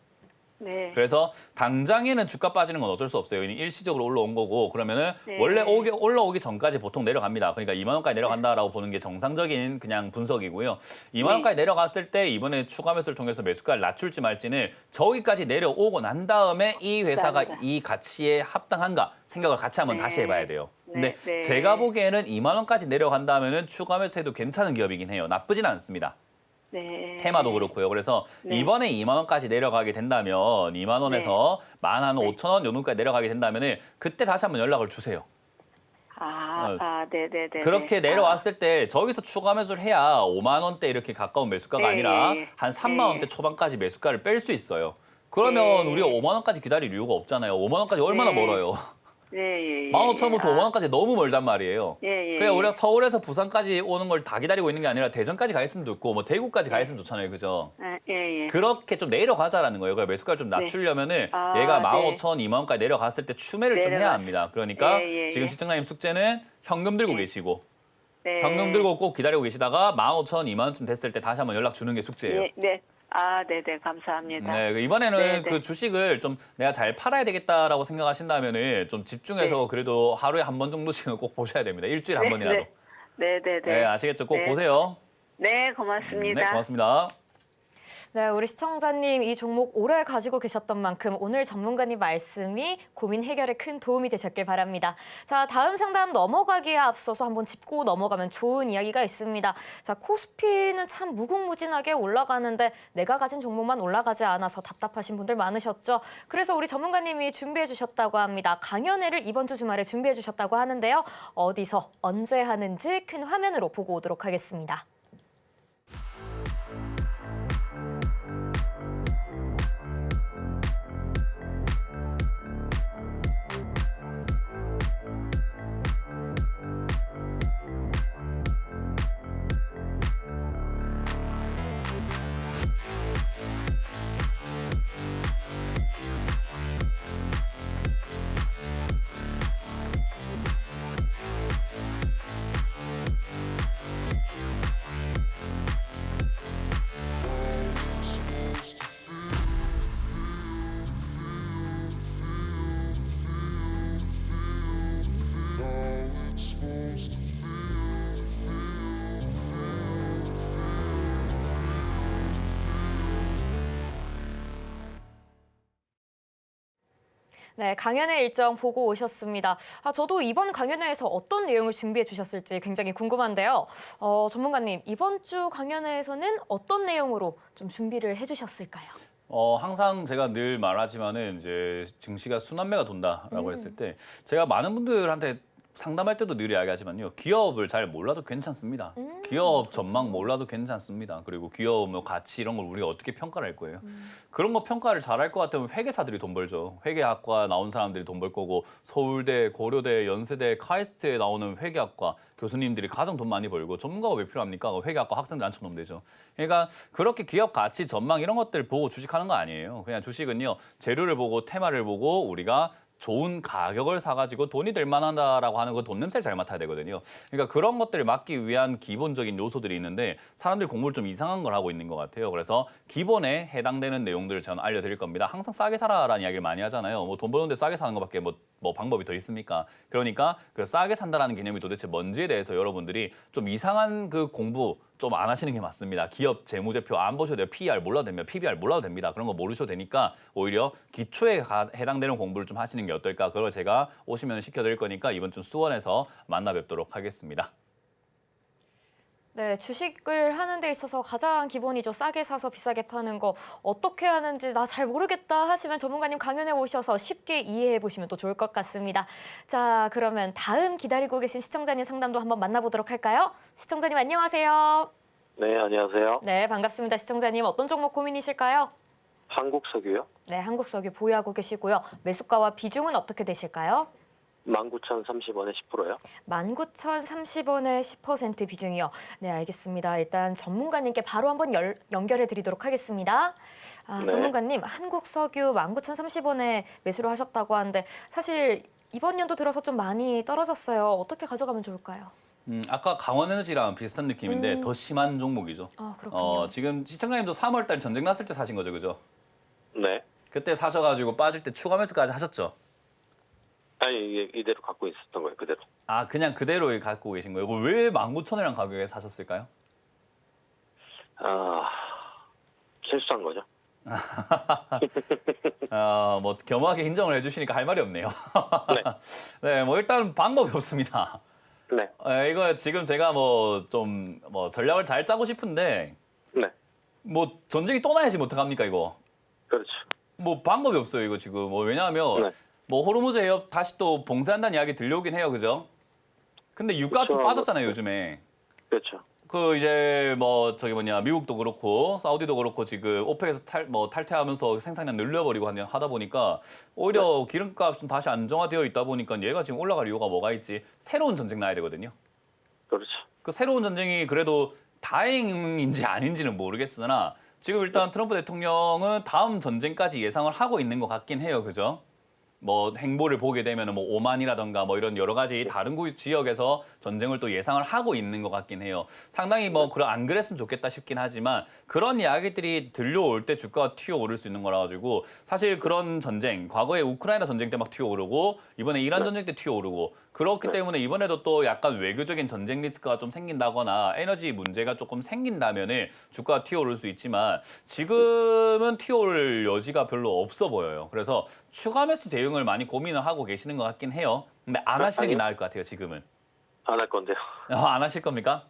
[SPEAKER 6] 네.
[SPEAKER 2] 그래서 당장에는 주가 빠지는 건 어쩔 수 없어요. 일시적으로 올라온 거고 그러면은
[SPEAKER 6] 네.
[SPEAKER 2] 원래 올라오기 전까지 보통 내려갑니다. 그러니까 2만 원까지 내려간다라고 보는 게 정상적인 그냥 분석이고요. 2만 원까지 내려갔을 때 이번에 추가 매수를 통해서 매수가를 낮출지 말지는 저기까지 내려오고 난 다음에 이 회사가 이 가치에 합당한가 생각을 같이 한번 다시 해봐야 돼요. 근데
[SPEAKER 6] 네.
[SPEAKER 2] 제가 보기에는 2만 원까지 내려간다면은 추가 매수해도 괜찮은 기업이긴 해요. 나쁘진 않습니다.
[SPEAKER 6] 네.
[SPEAKER 2] 테마도 그렇고요. 그래서 이번에 2만 원까지 내려가게 된다면 2만 원에서 15,000원 요 정도까지 내려가게 된다면은 그때 다시 한번 연락을 주세요.
[SPEAKER 6] 네네네.
[SPEAKER 2] 그렇게 내려왔을 때 저기서 추가 매수를 해야 5만 원대 이렇게 가까운 매수가가
[SPEAKER 6] 네.
[SPEAKER 2] 아니라 한 3만 원대 초반까지 매수가를 뺄 수 있어요. 그러면 우리가 5만 원까지 기다릴 이유가 없잖아요. 5만 원까지 얼마나 멀어요.
[SPEAKER 6] 예.
[SPEAKER 2] 15,000원부터 5만 원까지 너무 멀단 말이에요.
[SPEAKER 6] 예.
[SPEAKER 2] 그냥 우리가 서울에서 부산까지 오는 걸 다 기다리고 있는 게 아니라 대전까지 가 있으면 좋고 뭐 대구까지 가 있으면 좋잖아요. 그죠?
[SPEAKER 6] 예.
[SPEAKER 2] 그렇게 좀 내려가자라는 거예요. 그러니까 매수가를 좀 낮추려면은 얘가 15,000원, 2만 원까지 내려갔을 때 추매를 좀 해야 합니다. 그러니까 지금 시청자님 숙제는 현금 들고 계시고
[SPEAKER 6] 네.
[SPEAKER 2] 현금 들고 꼭 기다리고 계시다가 15,000원, 2만 원쯤 됐을 때 다시 한번 연락 주는 게 숙제예요.
[SPEAKER 6] 네. 네네. 감사합니다.
[SPEAKER 2] 네, 이번에는
[SPEAKER 6] 네네.
[SPEAKER 2] 그 주식을 좀 내가 잘 팔아야 되겠다라고 생각하신다면은 좀 집중해서 그래도 하루에 한 번 정도씩은 꼭 보셔야 됩니다. 일주일에 한 번이라도.
[SPEAKER 6] 네네네.
[SPEAKER 2] 네, 아시겠죠? 꼭
[SPEAKER 6] 네.
[SPEAKER 2] 보세요.
[SPEAKER 6] 네, 고맙습니다.
[SPEAKER 2] 네, 고맙습니다.
[SPEAKER 1] 네, 우리 시청자님 이 종목 오래 가지고 계셨던 만큼 오늘 전문가님 말씀이 고민 해결에 큰 도움이 되셨길 바랍니다. 자, 다음 상담 넘어가기에 앞서서 한번 짚고 넘어가면 좋은 이야기가 있습니다. 자, 코스피는 참 무궁무진하게 올라가는데 내가 가진 종목만 올라가지 않아서 답답하신 분들 많으셨죠. 그래서 우리 전문가님이 준비해 주셨다고 합니다. 강연회를 이번 주 주말에 준비해 주셨다고 하는데요. 어디서 언제 하는지 큰 화면으로 보고 오도록 하겠습니다. 네, 강연회 일정 보고 오셨습니다. 저도 이번 강연회에서 어떤 내용을 준비해 주셨을지 굉장히 궁금한데요. 전문가님, 이번 주 강연회에서는 어떤 내용으로 좀 준비를 해주셨을까요?
[SPEAKER 2] 항상 제가 늘 말하지만은 이제 증시가 순환매가 돈다라고 했을 때 제가 많은 분들한테 상담할 때도 늘 이야기하지만요. 기업을 잘 몰라도 괜찮습니다. 기업 전망 몰라도 괜찮습니다. 그리고 기업 뭐 가치 이런 걸 우리가 어떻게 평가를 할 거예요. 그런 거 평가를 잘할 것 같으면 회계사들이 돈 벌죠. 회계학과 나온 사람들이 돈 벌 거고 서울대, 고려대, 연세대, 카이스트에 나오는 회계학과 교수님들이 가장 돈 많이 벌고 전문가가 왜 필요합니까? 회계학과 학생들 앉혀놓으면 되죠. 그러니까 그렇게 기업 가치 전망 이런 것들 보고 주식하는 거 아니에요. 그냥 주식은요. 재료를 보고 테마를 보고 우리가 좋은 가격을 사가지고 돈이 될 만하다라고 하는 거 돈 냄새를 잘 맡아야 되거든요. 그러니까 그런 것들을 막기 위한 기본적인 요소들이 있는데 사람들이 공부를 좀 이상한 걸 하고 있는 것 같아요. 그래서 기본에 해당되는 내용들을 저는 알려드릴 겁니다. 항상 싸게 사라라는 이야기를 많이 하잖아요. 뭐 돈 버는데 싸게 사는 것밖에 뭐 뭐 방법이 더 있습니까? 그러니까 그 싸게 산다라는 개념이 도대체 뭔지에 대해서 여러분들이 좀 이상한 그 공부 좀 안 하시는 게 맞습니다. 기업 재무제표 안 보셔도 돼요. PER 몰라도 됩니다. PBR 몰라도 됩니다. 그런 거 모르셔도 되니까 오히려 기초에 해당되는 공부를 좀 하시는 게 어떨까? 그걸 제가 오시면 시켜드릴 거니까 이번 주 수원에서 만나 뵙도록 하겠습니다.
[SPEAKER 1] 네, 주식을 하는 데 있어서 가장 기본이죠. 싸게 사서 비싸게 파는 거 어떻게 하는지 나 잘 모르겠다 하시면 전문가님 강연에 오셔서 쉽게 이해해 보시면 또 좋을 것 같습니다. 자, 그러면 다음 기다리고 계신 시청자님 상담도 한번 만나보도록 할까요? 시청자님 안녕하세요.
[SPEAKER 7] 네, 안녕하세요.
[SPEAKER 1] 네, 반갑습니다. 시청자님 어떤 종목 고민이실까요?
[SPEAKER 7] 한국석유요?
[SPEAKER 1] 네, 한국석유 보유하고 계시고요. 매수가와 비중은 어떻게 되실까요?
[SPEAKER 7] 19,030원에 10%요?
[SPEAKER 1] 19,030원에 10% 비중이요. 네, 알겠습니다. 일단 전문가님께 바로 한번 연결해 드리도록 하겠습니다. 아,
[SPEAKER 7] 네.
[SPEAKER 1] 전문가님, 한국석유 19,030원에 매수를 하셨다고 하는데 사실 이번 연도 들어서 좀 많이 떨어졌어요. 어떻게 가져가면 좋을까요?
[SPEAKER 2] 아까 강원에너지랑 비슷한 느낌인데 더 심한 종목이죠.
[SPEAKER 1] 아, 그렇군요.
[SPEAKER 2] 지금 시청자님도 3월 달 전쟁 났을 때 사신 거죠, 그죠?
[SPEAKER 7] 네.
[SPEAKER 2] 그때 사셔가지고 빠질 때 추가 매수까지 하셨죠?
[SPEAKER 7] 아니, 이게 이대로 갖고 있었던 거예요, 그대로.
[SPEAKER 2] 아, 그냥 그대로 갖고 계신 거예요? 이거 왜 19,000원이라는 가격에 사셨을까요?
[SPEAKER 7] 아, 실수한 거죠.
[SPEAKER 2] 뭐 겸허하게 인정을 해주시니까 할 말이 없네요.
[SPEAKER 7] 네.
[SPEAKER 2] 네, 뭐 일단 방법이 없습니다.
[SPEAKER 7] 네.
[SPEAKER 2] 이거 지금 제가 뭐 좀 전략을 잘 짜고 싶은데
[SPEAKER 7] 네.
[SPEAKER 2] 뭐 전쟁이 또 나야지 뭐 어떡합니까 이거?
[SPEAKER 7] 그렇죠.
[SPEAKER 2] 뭐 방법이 없어요 이거 지금. 뭐 왜냐하면
[SPEAKER 7] 네.
[SPEAKER 2] 뭐 호르무즈 해협 다시 또 봉쇄한다는 이야기 들려오긴 해요, 그죠? 근데 유가 또
[SPEAKER 7] 그렇죠.
[SPEAKER 2] 빠졌잖아요 요즘에.
[SPEAKER 7] 그렇죠.
[SPEAKER 2] 그 이제 뭐 저기 뭐냐 미국도 그렇고 사우디도 그렇고 지금 오펙에서 탈퇴하면서 생산량 늘려버리고 하다 보니까 오히려 기름값 좀 다시 안정화되어 있다 보니까 얘가 지금 올라갈 이유가 뭐가 있지? 새로운 전쟁 나야 되거든요.
[SPEAKER 7] 그렇죠.
[SPEAKER 2] 그 새로운 전쟁이 그래도 다행인지 아닌지는 모르겠으나 지금 일단 트럼프 대통령은 다음 전쟁까지 예상을 하고 있는 것 같긴 해요, 그죠? 뭐 행보를 보게 되면 뭐 오만이라던가 뭐 이런 여러 가지 다른 지역에서 전쟁을 또 예상을 하고 있는 것 같긴 해요. 상당히 뭐 안 그랬으면 좋겠다 싶긴 하지만 그런 이야기들이 들려올 때 주가가 튀어오를 수 있는 거라 가지고 사실 그런 전쟁, 과거에 우크라이나 전쟁 때 막 튀어오르고 이번에 이란 전쟁 때 튀어오르고 그렇기 때문에 이번에도 또 약간 외교적인 전쟁 리스크가 좀 생긴다거나 에너지 문제가 조금 생긴다면은 주가가 튀어오를 수 있지만 지금은 튀어오를 여지가 별로 없어 보여요. 그래서 추가 매수 대응을 많이 고민을 하고 계시는 것 같긴 해요. 근데 안 하시는 게
[SPEAKER 7] 아니요.
[SPEAKER 2] 나을 것 같아요, 지금은.
[SPEAKER 7] 안 할 건데요.
[SPEAKER 2] 안 하실 겁니까?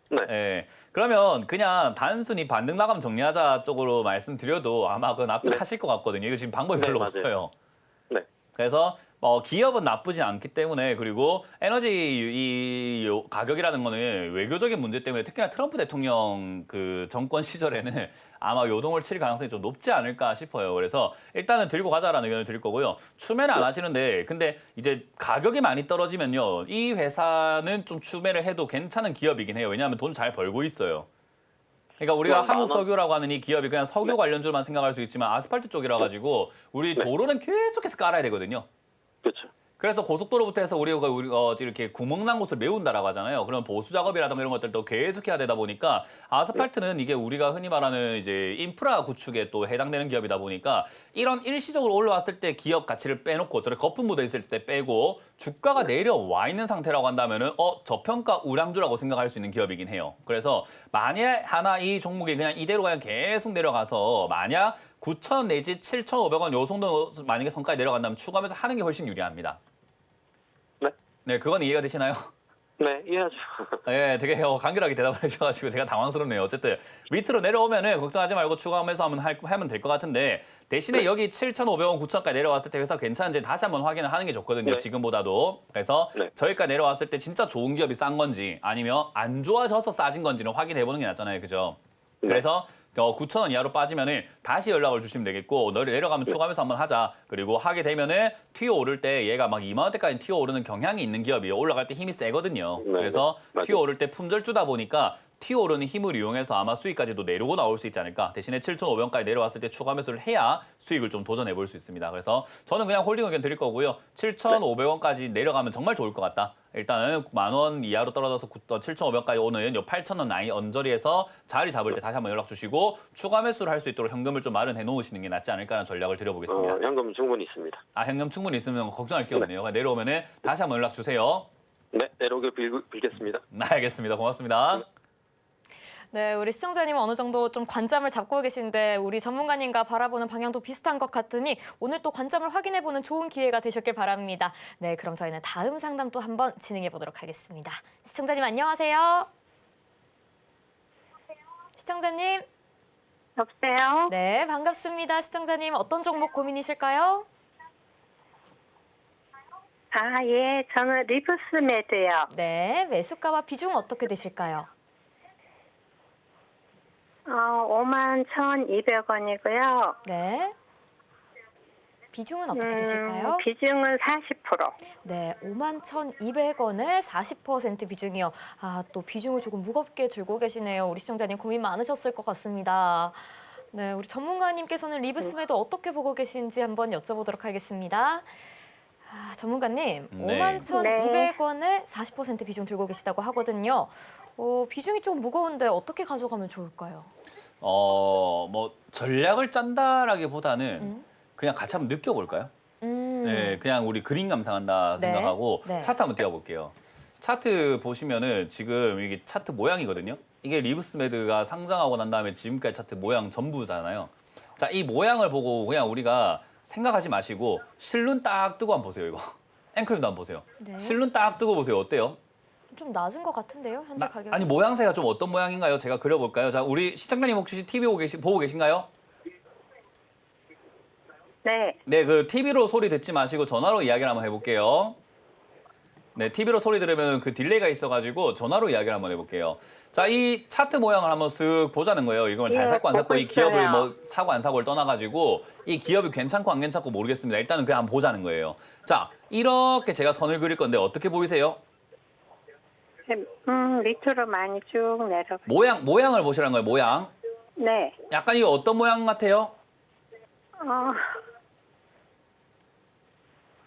[SPEAKER 7] 네.
[SPEAKER 2] 예. 그러면 그냥 단순히 반등 나감 정리하자 쪽으로 말씀드려도 아마 그 납득하실 것 같거든요. 이거 지금 방법이
[SPEAKER 7] 네,
[SPEAKER 2] 별로
[SPEAKER 7] 맞아요.
[SPEAKER 2] 없어요.
[SPEAKER 7] 네.
[SPEAKER 2] 그래서 기업은 나쁘지 않기 때문에 그리고 에너지 가격이라는 거는 외교적인 문제 때문에 특히나 트럼프 대통령 그 정권 시절에는 아마 요동을 칠 가능성이 좀 높지 않을까 싶어요. 그래서 일단은 들고 가자라는 의견을 드릴 거고요. 추매는 안 하시는데 근데 이제 가격이 많이 떨어지면요. 이 회사는 좀 추매를 해도 괜찮은 기업이긴 해요. 왜냐하면 돈 잘 벌고 있어요. 그러니까 우리가 한국석유라고 하는 이 기업이 그냥 석유 관련주만 생각할 수 있지만 아스팔트 쪽이라 가지고 우리 도로는 계속해서 깔아야 되거든요.
[SPEAKER 7] 그렇죠.
[SPEAKER 2] 그래서 고속도로부터 해서 우리가 이렇게 구멍난 곳을 메운다라고 하잖아요. 그런 보수 작업이라든가 이런 것들도 계속해야 되다 보니까 아스팔트는 이게 우리가 흔히 말하는 이제 인프라 구축에 또 해당되는 기업이다 보니까 이런 일시적으로 올라왔을 때 기업 가치를 빼놓고 저를 거품 묻어 있을 때 빼고 주가가 내려와 있는 상태라고 한다면은 저평가 우량주라고 생각할 수 있는 기업이긴 해요. 그래서 만약 하나 이 종목이 그냥 이대로 그냥 계속 내려가서 만약 9,000 내지 7,500원 요 정도 만약에 성과에 내려간다면 추가하면서 하는 게 훨씬 유리합니다. 네, 그건 이해가 되시나요?
[SPEAKER 7] 네, 이해하죠.
[SPEAKER 2] 예, 되게 간결하게 대답을 해주셔가지고 제가 당황스럽네요. 어쨌든 밑으로 내려오면은 걱정하지 말고 추가하면서 하면 될 것 같은데 대신에 여기 7,500원, 9,000원까지 내려왔을 때 회사 괜찮은지 다시 한번 확인을 하는 게 좋거든요.
[SPEAKER 7] 네.
[SPEAKER 2] 지금보다도. 그래서
[SPEAKER 7] 네.
[SPEAKER 2] 저희까지 내려왔을 때 진짜 좋은 기업이 싼 건지 아니면 안 좋아져서 싸진 건지는 확인해보는 게 낫잖아요. 그죠?
[SPEAKER 7] 네.
[SPEAKER 2] 그래서 9,000원 이하로 빠지면은 다시 연락을 주시면 되겠고 내려가면 추가하면서 한번 하자. 그리고 하게 되면은 튀어 오를 때 얘가 막 2만 원대까지 튀어 오르는 경향이 있는 기업이에요. 올라갈 때 힘이 세거든요.
[SPEAKER 7] 네,
[SPEAKER 2] 그래서
[SPEAKER 7] 맞아요.
[SPEAKER 2] 튀어 오를 때 품절주다 보니까 튀어 오르는 힘을 이용해서 아마 수익까지도 내려고 나올 수 있지 않을까. 대신에 7,500원까지 내려왔을 때 추가 매수를 해야 수익을 좀 도전해 볼 수 있습니다. 그래서 저는 그냥 홀딩 의견 드릴 거고요. 7,500원까지 내려가면 정말 좋을 것 같다. 일단은 10,000원 이하로 떨어져서 7,500까지 오는 요 8,000원 라인 언저리에서 자리 잡을 때 다시 한번 연락 주시고 추가 매수를 할 수 있도록 현금을 좀 마련해 놓으시는 게 낫지 않을까라는 전략을 드려보겠습니다.
[SPEAKER 7] 현금 충분히 있습니다.
[SPEAKER 2] 아, 현금 충분히 있으면 걱정할 게 없네요. 내려오면은 다시 한번 연락 주세요.
[SPEAKER 7] 네, 내려오길 빌겠습니다.
[SPEAKER 2] 알겠습니다. 고맙습니다.
[SPEAKER 1] 네, 우리 시청자님은 어느 정도 좀 관점을 잡고 계신데 우리 전문가님과 바라보는 방향도 비슷한 것 같으니 오늘 또 관점을 확인해보는 좋은 기회가 되셨길 바랍니다. 네, 그럼 저희는 다음 상담 또 한번 진행해 보도록 하겠습니다. 시청자님 안녕하세요. 시청자님.
[SPEAKER 8] 여보세요?
[SPEAKER 1] 네, 반갑습니다. 시청자님 어떤 종목 고민이실까요?
[SPEAKER 8] 아, 예. 저는 리브스메드요.
[SPEAKER 1] 네, 매수가와 비중 어떻게 되실까요?
[SPEAKER 8] 51,200원이고요.
[SPEAKER 1] 네. 비중은 어떻게 되실까요?
[SPEAKER 8] 비중은 40%.
[SPEAKER 1] 네, 51,200원을 40% 비중이요. 아, 또 비중을 조금 무겁게 들고 계시네요. 우리 시청자님 고민 많으셨을 것 같습니다. 네, 우리 전문가님께서는 리브스매도 어떻게 보고 계신지 한번 여쭤보도록 하겠습니다. 아, 전문가님,
[SPEAKER 2] 네.
[SPEAKER 1] 51,200원을 40% 비중 들고 계시다고 하거든요. 비중이 좀 무거운데 어떻게 가져가면 좋을까요?
[SPEAKER 2] 뭐 전략을 짠다라기보다는 그냥 같이 한번 느껴볼까요? 네, 그냥 우리 그림 감상한다
[SPEAKER 1] 네,
[SPEAKER 2] 생각하고
[SPEAKER 1] 네.
[SPEAKER 2] 차트 한번 띄워볼게요. 차트 보시면은 지금 이게 차트 모양이거든요. 이게 리브스매드가 상장하고 난 다음에 지금까지 차트 모양 전부잖아요. 자, 이 모양을 보고 그냥 우리가 생각하지 마시고 실눈 딱 뜨고 한번 보세요, 이거. 앵클도 한번 보세요.
[SPEAKER 1] 네.
[SPEAKER 2] 실눈 딱 뜨고 보세요. 어때요?
[SPEAKER 1] 좀 낮은 것 같은데요, 현재 가격이?
[SPEAKER 2] 아니 모양새가 좀 어떤 모양인가요? 제가 그려볼까요? 자, 우리 시청자님 혹시 TV 보고 계신가요?
[SPEAKER 8] 네.
[SPEAKER 2] 네, 그 TV로 소리 듣지 마시고 전화로 이야기를 한번 해볼게요. 네, TV로 소리 들으면 그 딜레이가 있어가지고 전화로 이야기를 한번 해볼게요. 자, 이 차트 모양을 한번 쓱 보자는 거예요. 이걸 잘
[SPEAKER 8] 예,
[SPEAKER 2] 샀고 안 샀고
[SPEAKER 8] 보고
[SPEAKER 2] 이 기업을
[SPEAKER 8] 있어요.
[SPEAKER 2] 뭐 사고 안 사고를 떠나가지고 이 기업이 괜찮고 안 괜찮고 모르겠습니다. 일단은 그냥 한번 보자는 거예요. 자, 이렇게 제가 선을 그릴 건데 어떻게 보이세요?
[SPEAKER 8] 밑으로 많이 쭉 내려가.
[SPEAKER 2] 모양을 보시라는 거예요. 모양.
[SPEAKER 8] 네.
[SPEAKER 2] 약간 이거 어떤 모양 같아요?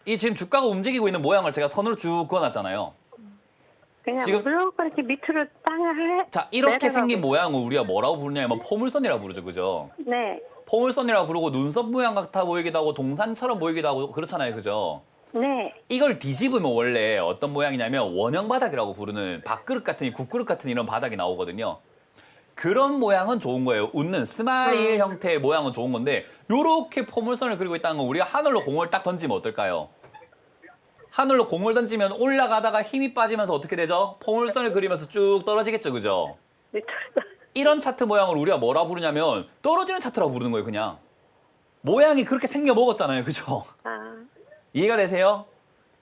[SPEAKER 2] 이 지금 주가가 움직이고 있는 모양을 제가 선으로 쭉 그어놨잖아요.
[SPEAKER 8] 그냥
[SPEAKER 2] 지금-
[SPEAKER 8] 물론 그렇게 밑으로 땅을
[SPEAKER 2] 자, 이렇게
[SPEAKER 8] 내려가고
[SPEAKER 2] 생긴 모양을 우리가 뭐라고 부르냐면 포물선이라고 부르죠, 그죠?
[SPEAKER 8] 네.
[SPEAKER 2] 포물선이라고 부르고 눈썹 모양 같아 보이기도 하고 동산처럼 보이기도 하고 그렇잖아요, 그죠?
[SPEAKER 8] 네.
[SPEAKER 2] 이걸 뒤집으면 원래 어떤 모양이냐면 원형 바닥이라고 부르는 밥그릇 같은 국그릇 같은 이런 바닥이 나오거든요. 그런 모양은 좋은 거예요. 웃는 스마일 형태의 모양은 좋은 건데 요렇게 포물선을 그리고 있다는 건 우리가 하늘로 공을 딱 던지면 어떨까요? 하늘로 공을 던지면 올라가다가 힘이 빠지면서 어떻게 되죠? 포물선을 그리면서 쭉 떨어지겠죠, 그죠?
[SPEAKER 8] 밑으로.
[SPEAKER 2] 이런 차트 모양을 우리가 뭐라 부르냐면 떨어지는 차트라고 부르는 거예요, 그냥. 모양이 그렇게 생겨 먹었잖아요, 그죠?
[SPEAKER 8] 아,
[SPEAKER 2] 이해가 되세요?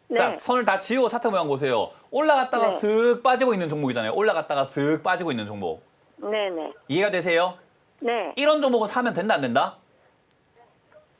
[SPEAKER 8] 네.
[SPEAKER 2] 자, 선을 다 지우고 차트 모양 보세요. 올라갔다가
[SPEAKER 8] 네.
[SPEAKER 2] 슥 빠지고 있는 종목이잖아요. 올라갔다가 슥 빠지고 있는 종목.
[SPEAKER 8] 네네.
[SPEAKER 2] 이해가 되세요?
[SPEAKER 8] 네.
[SPEAKER 2] 이런 종목은 사면 된다, 안 된다?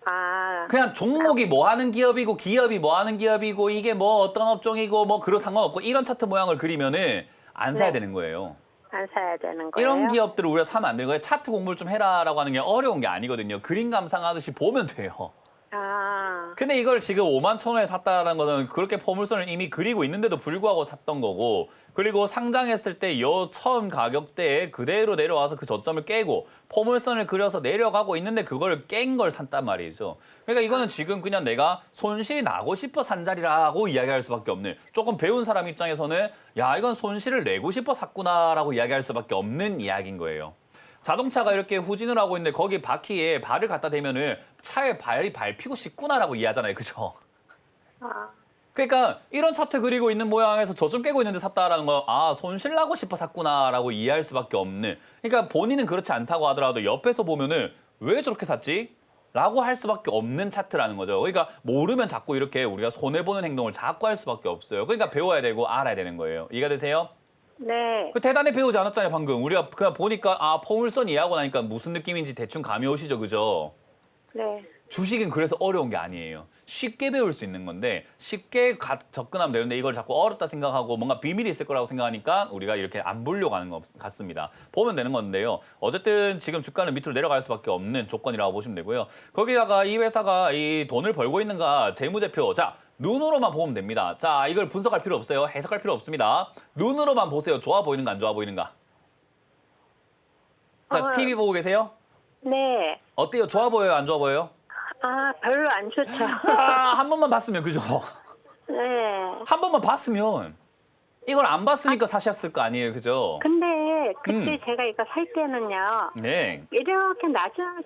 [SPEAKER 8] 아,
[SPEAKER 2] 그냥 종목이 뭐 하는 기업이고 기업이 뭐 하는 기업이고 이게 뭐 어떤 업종이고 뭐 그런 상관없고 이런 차트 모양을 그리면은 안 사야
[SPEAKER 8] 네.
[SPEAKER 2] 되는 거예요.
[SPEAKER 8] 안 사야 되는 거예요?
[SPEAKER 2] 이런 기업들을 우리가 사면 안 되는 거예요. 차트 공부를 좀 해라라고 하는 게 어려운 게 아니거든요. 그림 감상하듯이 보면 돼요.
[SPEAKER 8] 아,
[SPEAKER 2] 근데 이걸 지금 51,000원에 샀다라는 거는 그렇게 포물선을 이미 그리고 있는데도 불구하고 샀던 거고 그리고 상장했을 때 요 처음 가격대에 그대로 내려와서 그 저점을 깨고 포물선을 그려서 내려가고 있는데 그걸 깬 걸 샀단 말이죠. 그러니까 이거는 지금 그냥 내가 손실이 나고 싶어 산 자리라고 이야기할 수밖에 없는 조금 배운 사람 입장에서는 야 이건 손실을 내고 싶어 샀구나라고 이야기할 수밖에 없는 이야기인 거예요. 자동차가 이렇게 후진을 하고 있는데 거기 바퀴에 발을 갖다 대면은 차에 발이 밟히고 싶구나라고 이해하잖아요. 그죠?
[SPEAKER 8] 아,
[SPEAKER 2] 그러니까 이런 차트 그리고 있는 모양에서 저점 깨고 있는데 샀다라는 건 아, 손실 나고 싶어 샀구나라고 이해할 수밖에 없는. 그러니까 본인은 그렇지 않다고 하더라도 옆에서 보면은 왜 저렇게 샀지? 라고 할 수밖에 없는 차트라는 거죠. 그러니까 모르면 자꾸 이렇게 우리가 손해보는 행동을 자꾸 할 수밖에 없어요. 그러니까 배워야 되고 알아야 되는 거예요. 이해가 되세요?
[SPEAKER 8] 네.
[SPEAKER 2] 그 대단히 배우지 않았잖아요, 방금. 우리가 그냥 보니까 아, 포물선 이해하고 나니까 무슨 느낌인지 대충 감이 오시죠, 그죠?
[SPEAKER 8] 네.
[SPEAKER 2] 주식은 그래서 어려운 게 아니에요. 쉽게 배울 수 있는 건데 쉽게 접근하면 되는데 이걸 자꾸 어렵다 생각하고 뭔가 비밀이 있을 거라고 생각하니까 우리가 이렇게 안 보려고 하는 것 같습니다. 보면 되는 건데요. 어쨌든 지금 주가는 밑으로 내려갈 수밖에 없는 조건이라고 보시면 되고요. 거기다가 이 회사가 이 돈을 벌고 있는가 재무제표 자 눈으로만 보면 됩니다. 자 이걸 분석할 필요 없어요. 해석할 필요 없습니다. 눈으로만 보세요. 좋아 보이는가 안 좋아 보이는가. 자 TV 보고 계세요?
[SPEAKER 8] 네.
[SPEAKER 2] 어때요? 좋아 보여요? 안 좋아 보여요?
[SPEAKER 8] 아, 별로 안 좋죠.
[SPEAKER 2] 한 번만 봤으면 그죠?
[SPEAKER 8] 네.
[SPEAKER 2] 한 번만 봤으면 이걸 안 봤으니까 사셨을 거 아니에요, 그죠?
[SPEAKER 8] 근데 그때 제가 이거 살 때는요.
[SPEAKER 2] 네.
[SPEAKER 8] 이렇게 낮은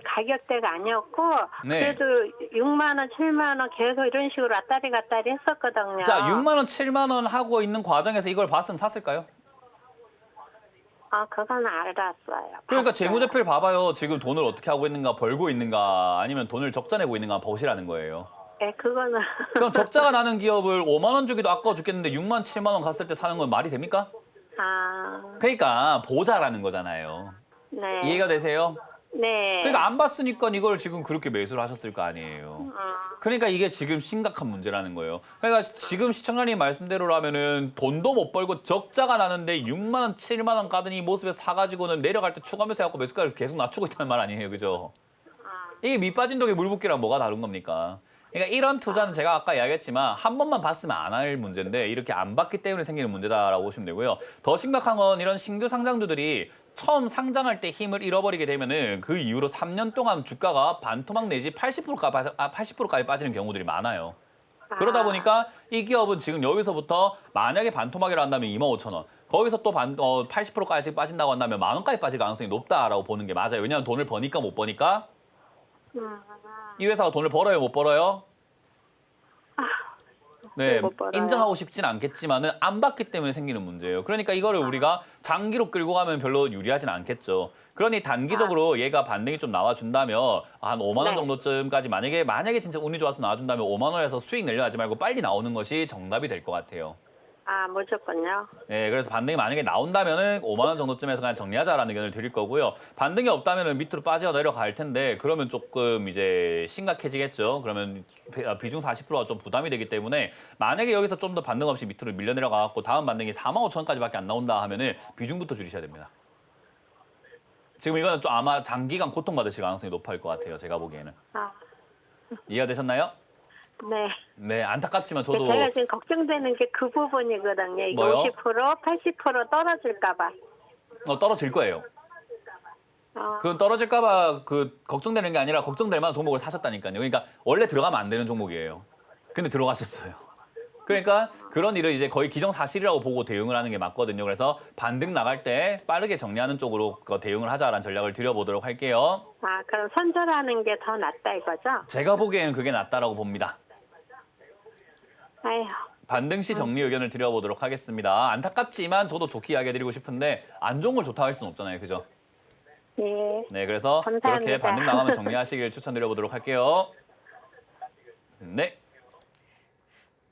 [SPEAKER 8] 가격대가 아니었고
[SPEAKER 2] 네.
[SPEAKER 8] 그래도 6만 원, 7만 원 계속 이런 식으로 왔다리 갔다리 했었거든요.
[SPEAKER 2] 자, 6만 원, 7만 원 하고 있는 과정에서 이걸 봤으면 샀을까요?
[SPEAKER 8] 아, 그건 알았어요.
[SPEAKER 2] 그러니까
[SPEAKER 8] 봤어요.
[SPEAKER 2] 재무제표를 봐봐요. 지금 돈을 어떻게 하고 있는가, 벌고 있는가, 아니면 돈을 적자 내고 있는가 보시라는 거예요.
[SPEAKER 8] 네, 그거는
[SPEAKER 2] 그럼 적자가 나는 기업을 5만 원 주기도 아까워 죽겠는데 6만, 7만 원 갔을 때 사는 건 말이 됩니까?
[SPEAKER 8] 아,
[SPEAKER 2] 그러니까 보자라는 거잖아요.
[SPEAKER 8] 네.
[SPEAKER 2] 이해가 되세요?
[SPEAKER 8] 네.
[SPEAKER 2] 그러니까 안 봤으니까 이걸 지금 그렇게 매수를 하셨을 거 아니에요. 그러니까 이게 지금 심각한 문제라는 거예요. 그러니까 지금 시청자님 말씀대로라면은 돈도 못 벌고 적자가 나는데 6만 원, 7만 원 가던 이 모습에 사가지고는 내려갈 때 추가 매수해갖고 매수가를 계속 낮추고 있다는 말 아니에요, 그죠? 이게 밑 빠진 독에 물 붓기랑 뭐가 다른 겁니까? 그러니까 이런 투자는 제가 아까 이야기했지만 한 번만 봤으면 안 할 문제인데 이렇게 안 봤기 때문에 생기는 문제다라고 보시면 되고요. 더 심각한 건 이런 신규 상장주들이 처음 상장할 때 힘을 잃어버리게 되면은 그 이후로 3년 동안 주가가 반토막 내지 80%까지 빠지는 경우들이 많아요. 그러다 보니까 이 기업은 지금 여기서부터 만약에 반토막이라 한다면 25,000원. 거기서 또 80%까지 빠진다고 한다면 10,000원까지 빠질 가능성이 높다라고 보는 게 맞아요. 왜냐하면 돈을 버니까 못 버니까. 이 회사가 돈을 벌어요, 못 벌어요? 네,
[SPEAKER 8] 못 벌어요.
[SPEAKER 2] 인정하고 싶진 않겠지만은 안 봤기 때문에 생기는 문제예요. 그러니까 이거를 우리가 장기로 끌고 가면 별로 유리하진 않겠죠. 그러니 단기적으로 얘가 반등이 좀 나와준다면 한 5만 원
[SPEAKER 8] 네.
[SPEAKER 2] 정도쯤까지 만약에 진짜 운이 좋아서 나와준다면 5만 원에서 수익 내려 하지 말고 빨리 나오는 것이 정답이 될 것 같아요.
[SPEAKER 8] 아, 무조건요.
[SPEAKER 2] 네, 그래서 반등이 만약에 나온다면은 5만 원 정도쯤에서 그냥 정리하자라는 의견을 드릴 거고요. 반등이 없다면은 밑으로 빠져 내려갈 텐데 그러면 조금 이제 심각해지겠죠. 그러면 비중 40%가 좀 부담이 되기 때문에 만약에 여기서 좀 더 반등 없이 밑으로 밀려 내려가고 다음 반등이 45,000원까지밖에 안 나온다 하면은 비중부터 줄이셔야 됩니다. 지금 이거는 좀 아마 장기간 고통받으실 가능성이 높을 것 같아요. 제가 보기에는.
[SPEAKER 8] 아,
[SPEAKER 2] 이해가 되셨나요?
[SPEAKER 8] 네.
[SPEAKER 2] 네, 안타깝지만 저도
[SPEAKER 8] 제가 지금 걱정되는 게 그 부분이거든요. 이게
[SPEAKER 2] 뭐요?
[SPEAKER 8] 50%, 80% 떨어질까 봐.
[SPEAKER 2] 떨어질 거예요. 그건 떨어질까봐 걱정되는 게 아니라 걱정될 만한 종목을 사셨다니까요. 그러니까 원래 들어가면 안 되는 종목이에요. 근데 들어가셨어요. 그러니까 그런 일을 이제 거의 기정사실이라고 보고 대응을 하는 게 맞거든요. 그래서 반등 나갈 때 빠르게 정리하는 쪽으로 대응을 하자라는 전략을 드려보도록 할게요.
[SPEAKER 8] 아, 그럼 손절하는 게 더 낫다 이거죠?
[SPEAKER 2] 제가 보기에는 그게 낫다라고 봅니다.
[SPEAKER 8] 아휴.
[SPEAKER 2] 반등 시 정리 의견을 드려보도록 하겠습니다. 안타깝지만 저도 좋게 이야기해드리고 싶은데 안 좋은 걸 좋다고 할 수는 없잖아요. 그죠?
[SPEAKER 8] 예.
[SPEAKER 2] 네, 그래서
[SPEAKER 8] 감사합니다.
[SPEAKER 2] 그렇게 반등 나가면 정리하시길 추천드려보도록 할게요. 네.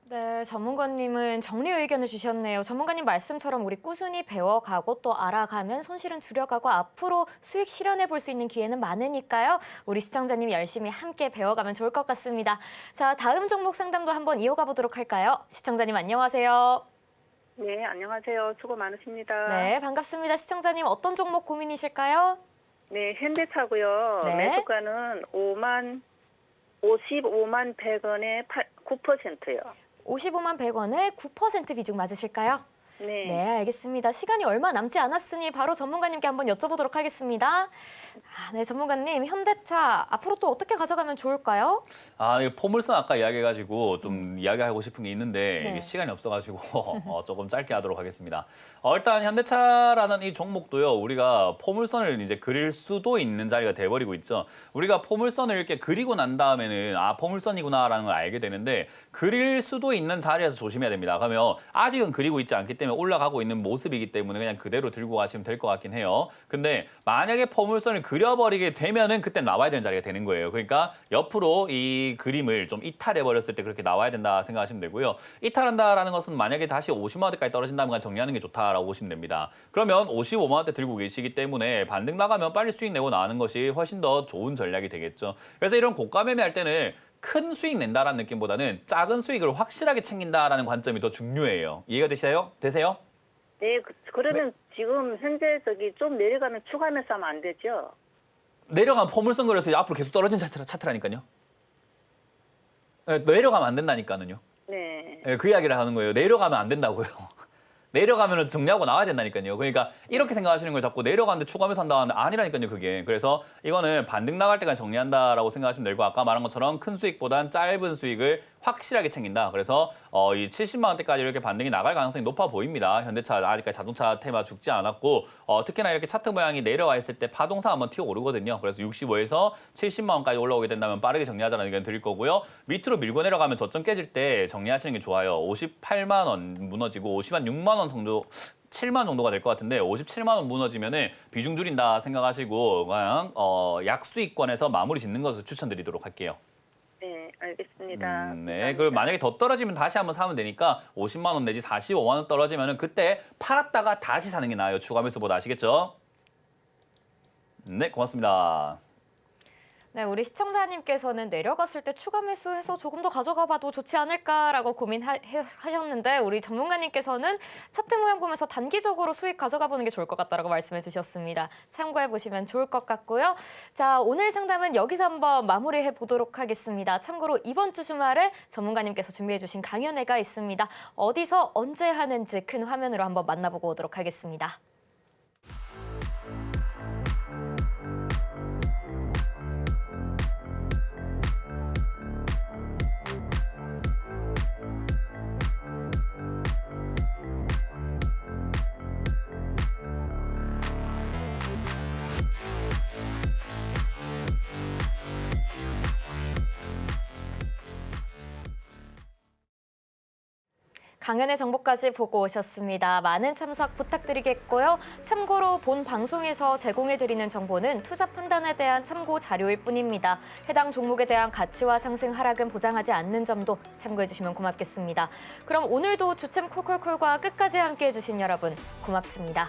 [SPEAKER 1] 네, 전문가님은 정리 의견을 주셨네요. 전문가님 말씀처럼 우리 꾸준히 배워가고 또 알아가면 손실은 줄여가고 앞으로 수익 실현해 볼 수 있는 기회는 많으니까요. 우리 시청자님이 열심히 함께 배워가면 좋을 것 같습니다. 자, 다음 종목 상담도 한번 이어가 보도록 할까요? 시청자님 안녕하세요.
[SPEAKER 5] 네, 안녕하세요. 수고 많으십니다.
[SPEAKER 1] 네, 반갑습니다. 시청자님 어떤 종목 고민이실까요?
[SPEAKER 5] 네, 현대차고요.
[SPEAKER 1] 네.
[SPEAKER 5] 매수가는 55만 100원에 9%요.
[SPEAKER 1] 55만 100원에 9% 비중 맞으실까요?
[SPEAKER 5] 네.
[SPEAKER 1] 네, 알겠습니다. 시간이 얼마 남지 않았으니 바로 전문가님께 한번 여쭤보도록 하겠습니다. 네, 전문가님, 현대차 앞으로 또 어떻게 가져가면 좋을까요?
[SPEAKER 2] 이 포물선 아까 이야기해가지고 좀 이야기하고 싶은 게 있는데
[SPEAKER 1] 네.
[SPEAKER 2] 이게 시간이 없어가지고 조금 짧게 하도록 하겠습니다. 일단 현대차라는 이 종목도요, 우리가 포물선을 이제 그릴 수도 있는 자리가 돼버리고 있죠. 우리가 포물선을 이렇게 그리고 난 다음에는 포물선이구나라는 걸 알게 되는데 그릴 수도 있는 자리에서 조심해야 됩니다. 그러면 아직은 그리고 있지 않기 때문에 포물선이 올라가고 있는 모습이기 때문에 그냥 그대로 들고 가시면 될 것 같긴 해요. 근데 만약에 포물선을 그려버리게 되면은 그때 나와야 되는 자리가 되는 거예요. 그러니까 옆으로 이 그림을 좀 이탈해 버렸을 때 그렇게 나와야 된다 생각하시면 되고요. 이탈한다라는 것은 만약에 다시 50만 원대까지 떨어진다면 정리하는 게 좋다라고 보시면 됩니다. 그러면 55만 원대 들고 계시기 때문에 반등 나가면 빨리 수익 내고 나가는 것이 훨씬 더 좋은 전략이 되겠죠. 그래서 이런 고가 매매할 때는 큰 수익 낸다라는 느낌보다는 작은 수익을 확실하게 챙긴다라는 관점이 더 중요해요. 이해가 되세요?
[SPEAKER 6] 네, 그러면 지금 현재 저기 좀 내려가면 추가 매수하면 안 되죠?
[SPEAKER 2] 내려가면 포물선 그려서 앞으로 계속 떨어진 차트라니까요. 내려가면 안 된다니까는요.
[SPEAKER 6] 네.
[SPEAKER 2] 그 이야기를 하는 거예요. 내려가면 안 된다고요. 내려가면 정리하고 나와야 된다니까요. 그러니까 이렇게 생각하시는 걸 자꾸 내려가는데 추가하면서 한다는데 아니라니까요, 그게. 그래서 이거는 반등 나갈 때까지 정리한다라고 생각하시면 되고 아까 말한 것처럼 큰 수익보단 짧은 수익을 확실하게 챙긴다. 그래서 이 70만 원대까지 이렇게 반등이 나갈 가능성이 높아 보입니다. 현대차 아직까지 자동차 테마 죽지 않았고 특히나 이렇게 차트 모양이 내려와 있을 때 파동상 한번 튀어 오르거든요. 그래서 65에서 70만 원까지 올라오게 된다면 빠르게 정리하자는 의견 드릴 거고요. 밑으로 밀고 내려가면 저점 깨질 때 정리하시는 게 좋아요. 58만 원 무너지고 56만 원 정도 7만 정도가 될 것 같은데 57만 원 무너지면은 비중 줄인다 생각하시고 그냥 약수익권에서 마무리 짓는 것을 추천드리도록 할게요.
[SPEAKER 6] 네, 알겠습니다.
[SPEAKER 2] 네, 그 만약에 더 떨어지면 다시 한번 사면 되니까 50만 원 내지 45만 원 떨어지면은 그때 팔았다가 다시 사는 게 나아요. 추가 매수보다 아시겠죠? 네, 고맙습니다.
[SPEAKER 1] 네, 우리 시청자님께서는 내려갔을 때 추가 매수해서 조금 더 가져가 봐도 좋지 않을까라고 고민하셨는데 우리 전문가님께서는 차트 모양 보면서 단기적으로 수익 가져가 보는 게 좋을 것 같다라고 말씀해 주셨습니다. 참고해 보시면 좋을 것 같고요. 자, 오늘 상담은 여기서 한번 마무리해 보도록 하겠습니다. 참고로 이번 주 주말에 전문가님께서 준비해 주신 강연회가 있습니다. 어디서 언제 하는지 큰 화면으로 한번 만나보고 오도록 하겠습니다. 강연의 정보까지 보고 오셨습니다. 많은 참석 부탁드리겠고요. 참고로 본 방송에서 제공해드리는 정보는 투자 판단에 대한 참고 자료일 뿐입니다. 해당 종목에 대한 가치와 상승 하락은 보장하지 않는 점도 참고해주시면 고맙겠습니다. 그럼 오늘도 주챔 콜콜콜과 끝까지 함께해주신 여러분 고맙습니다.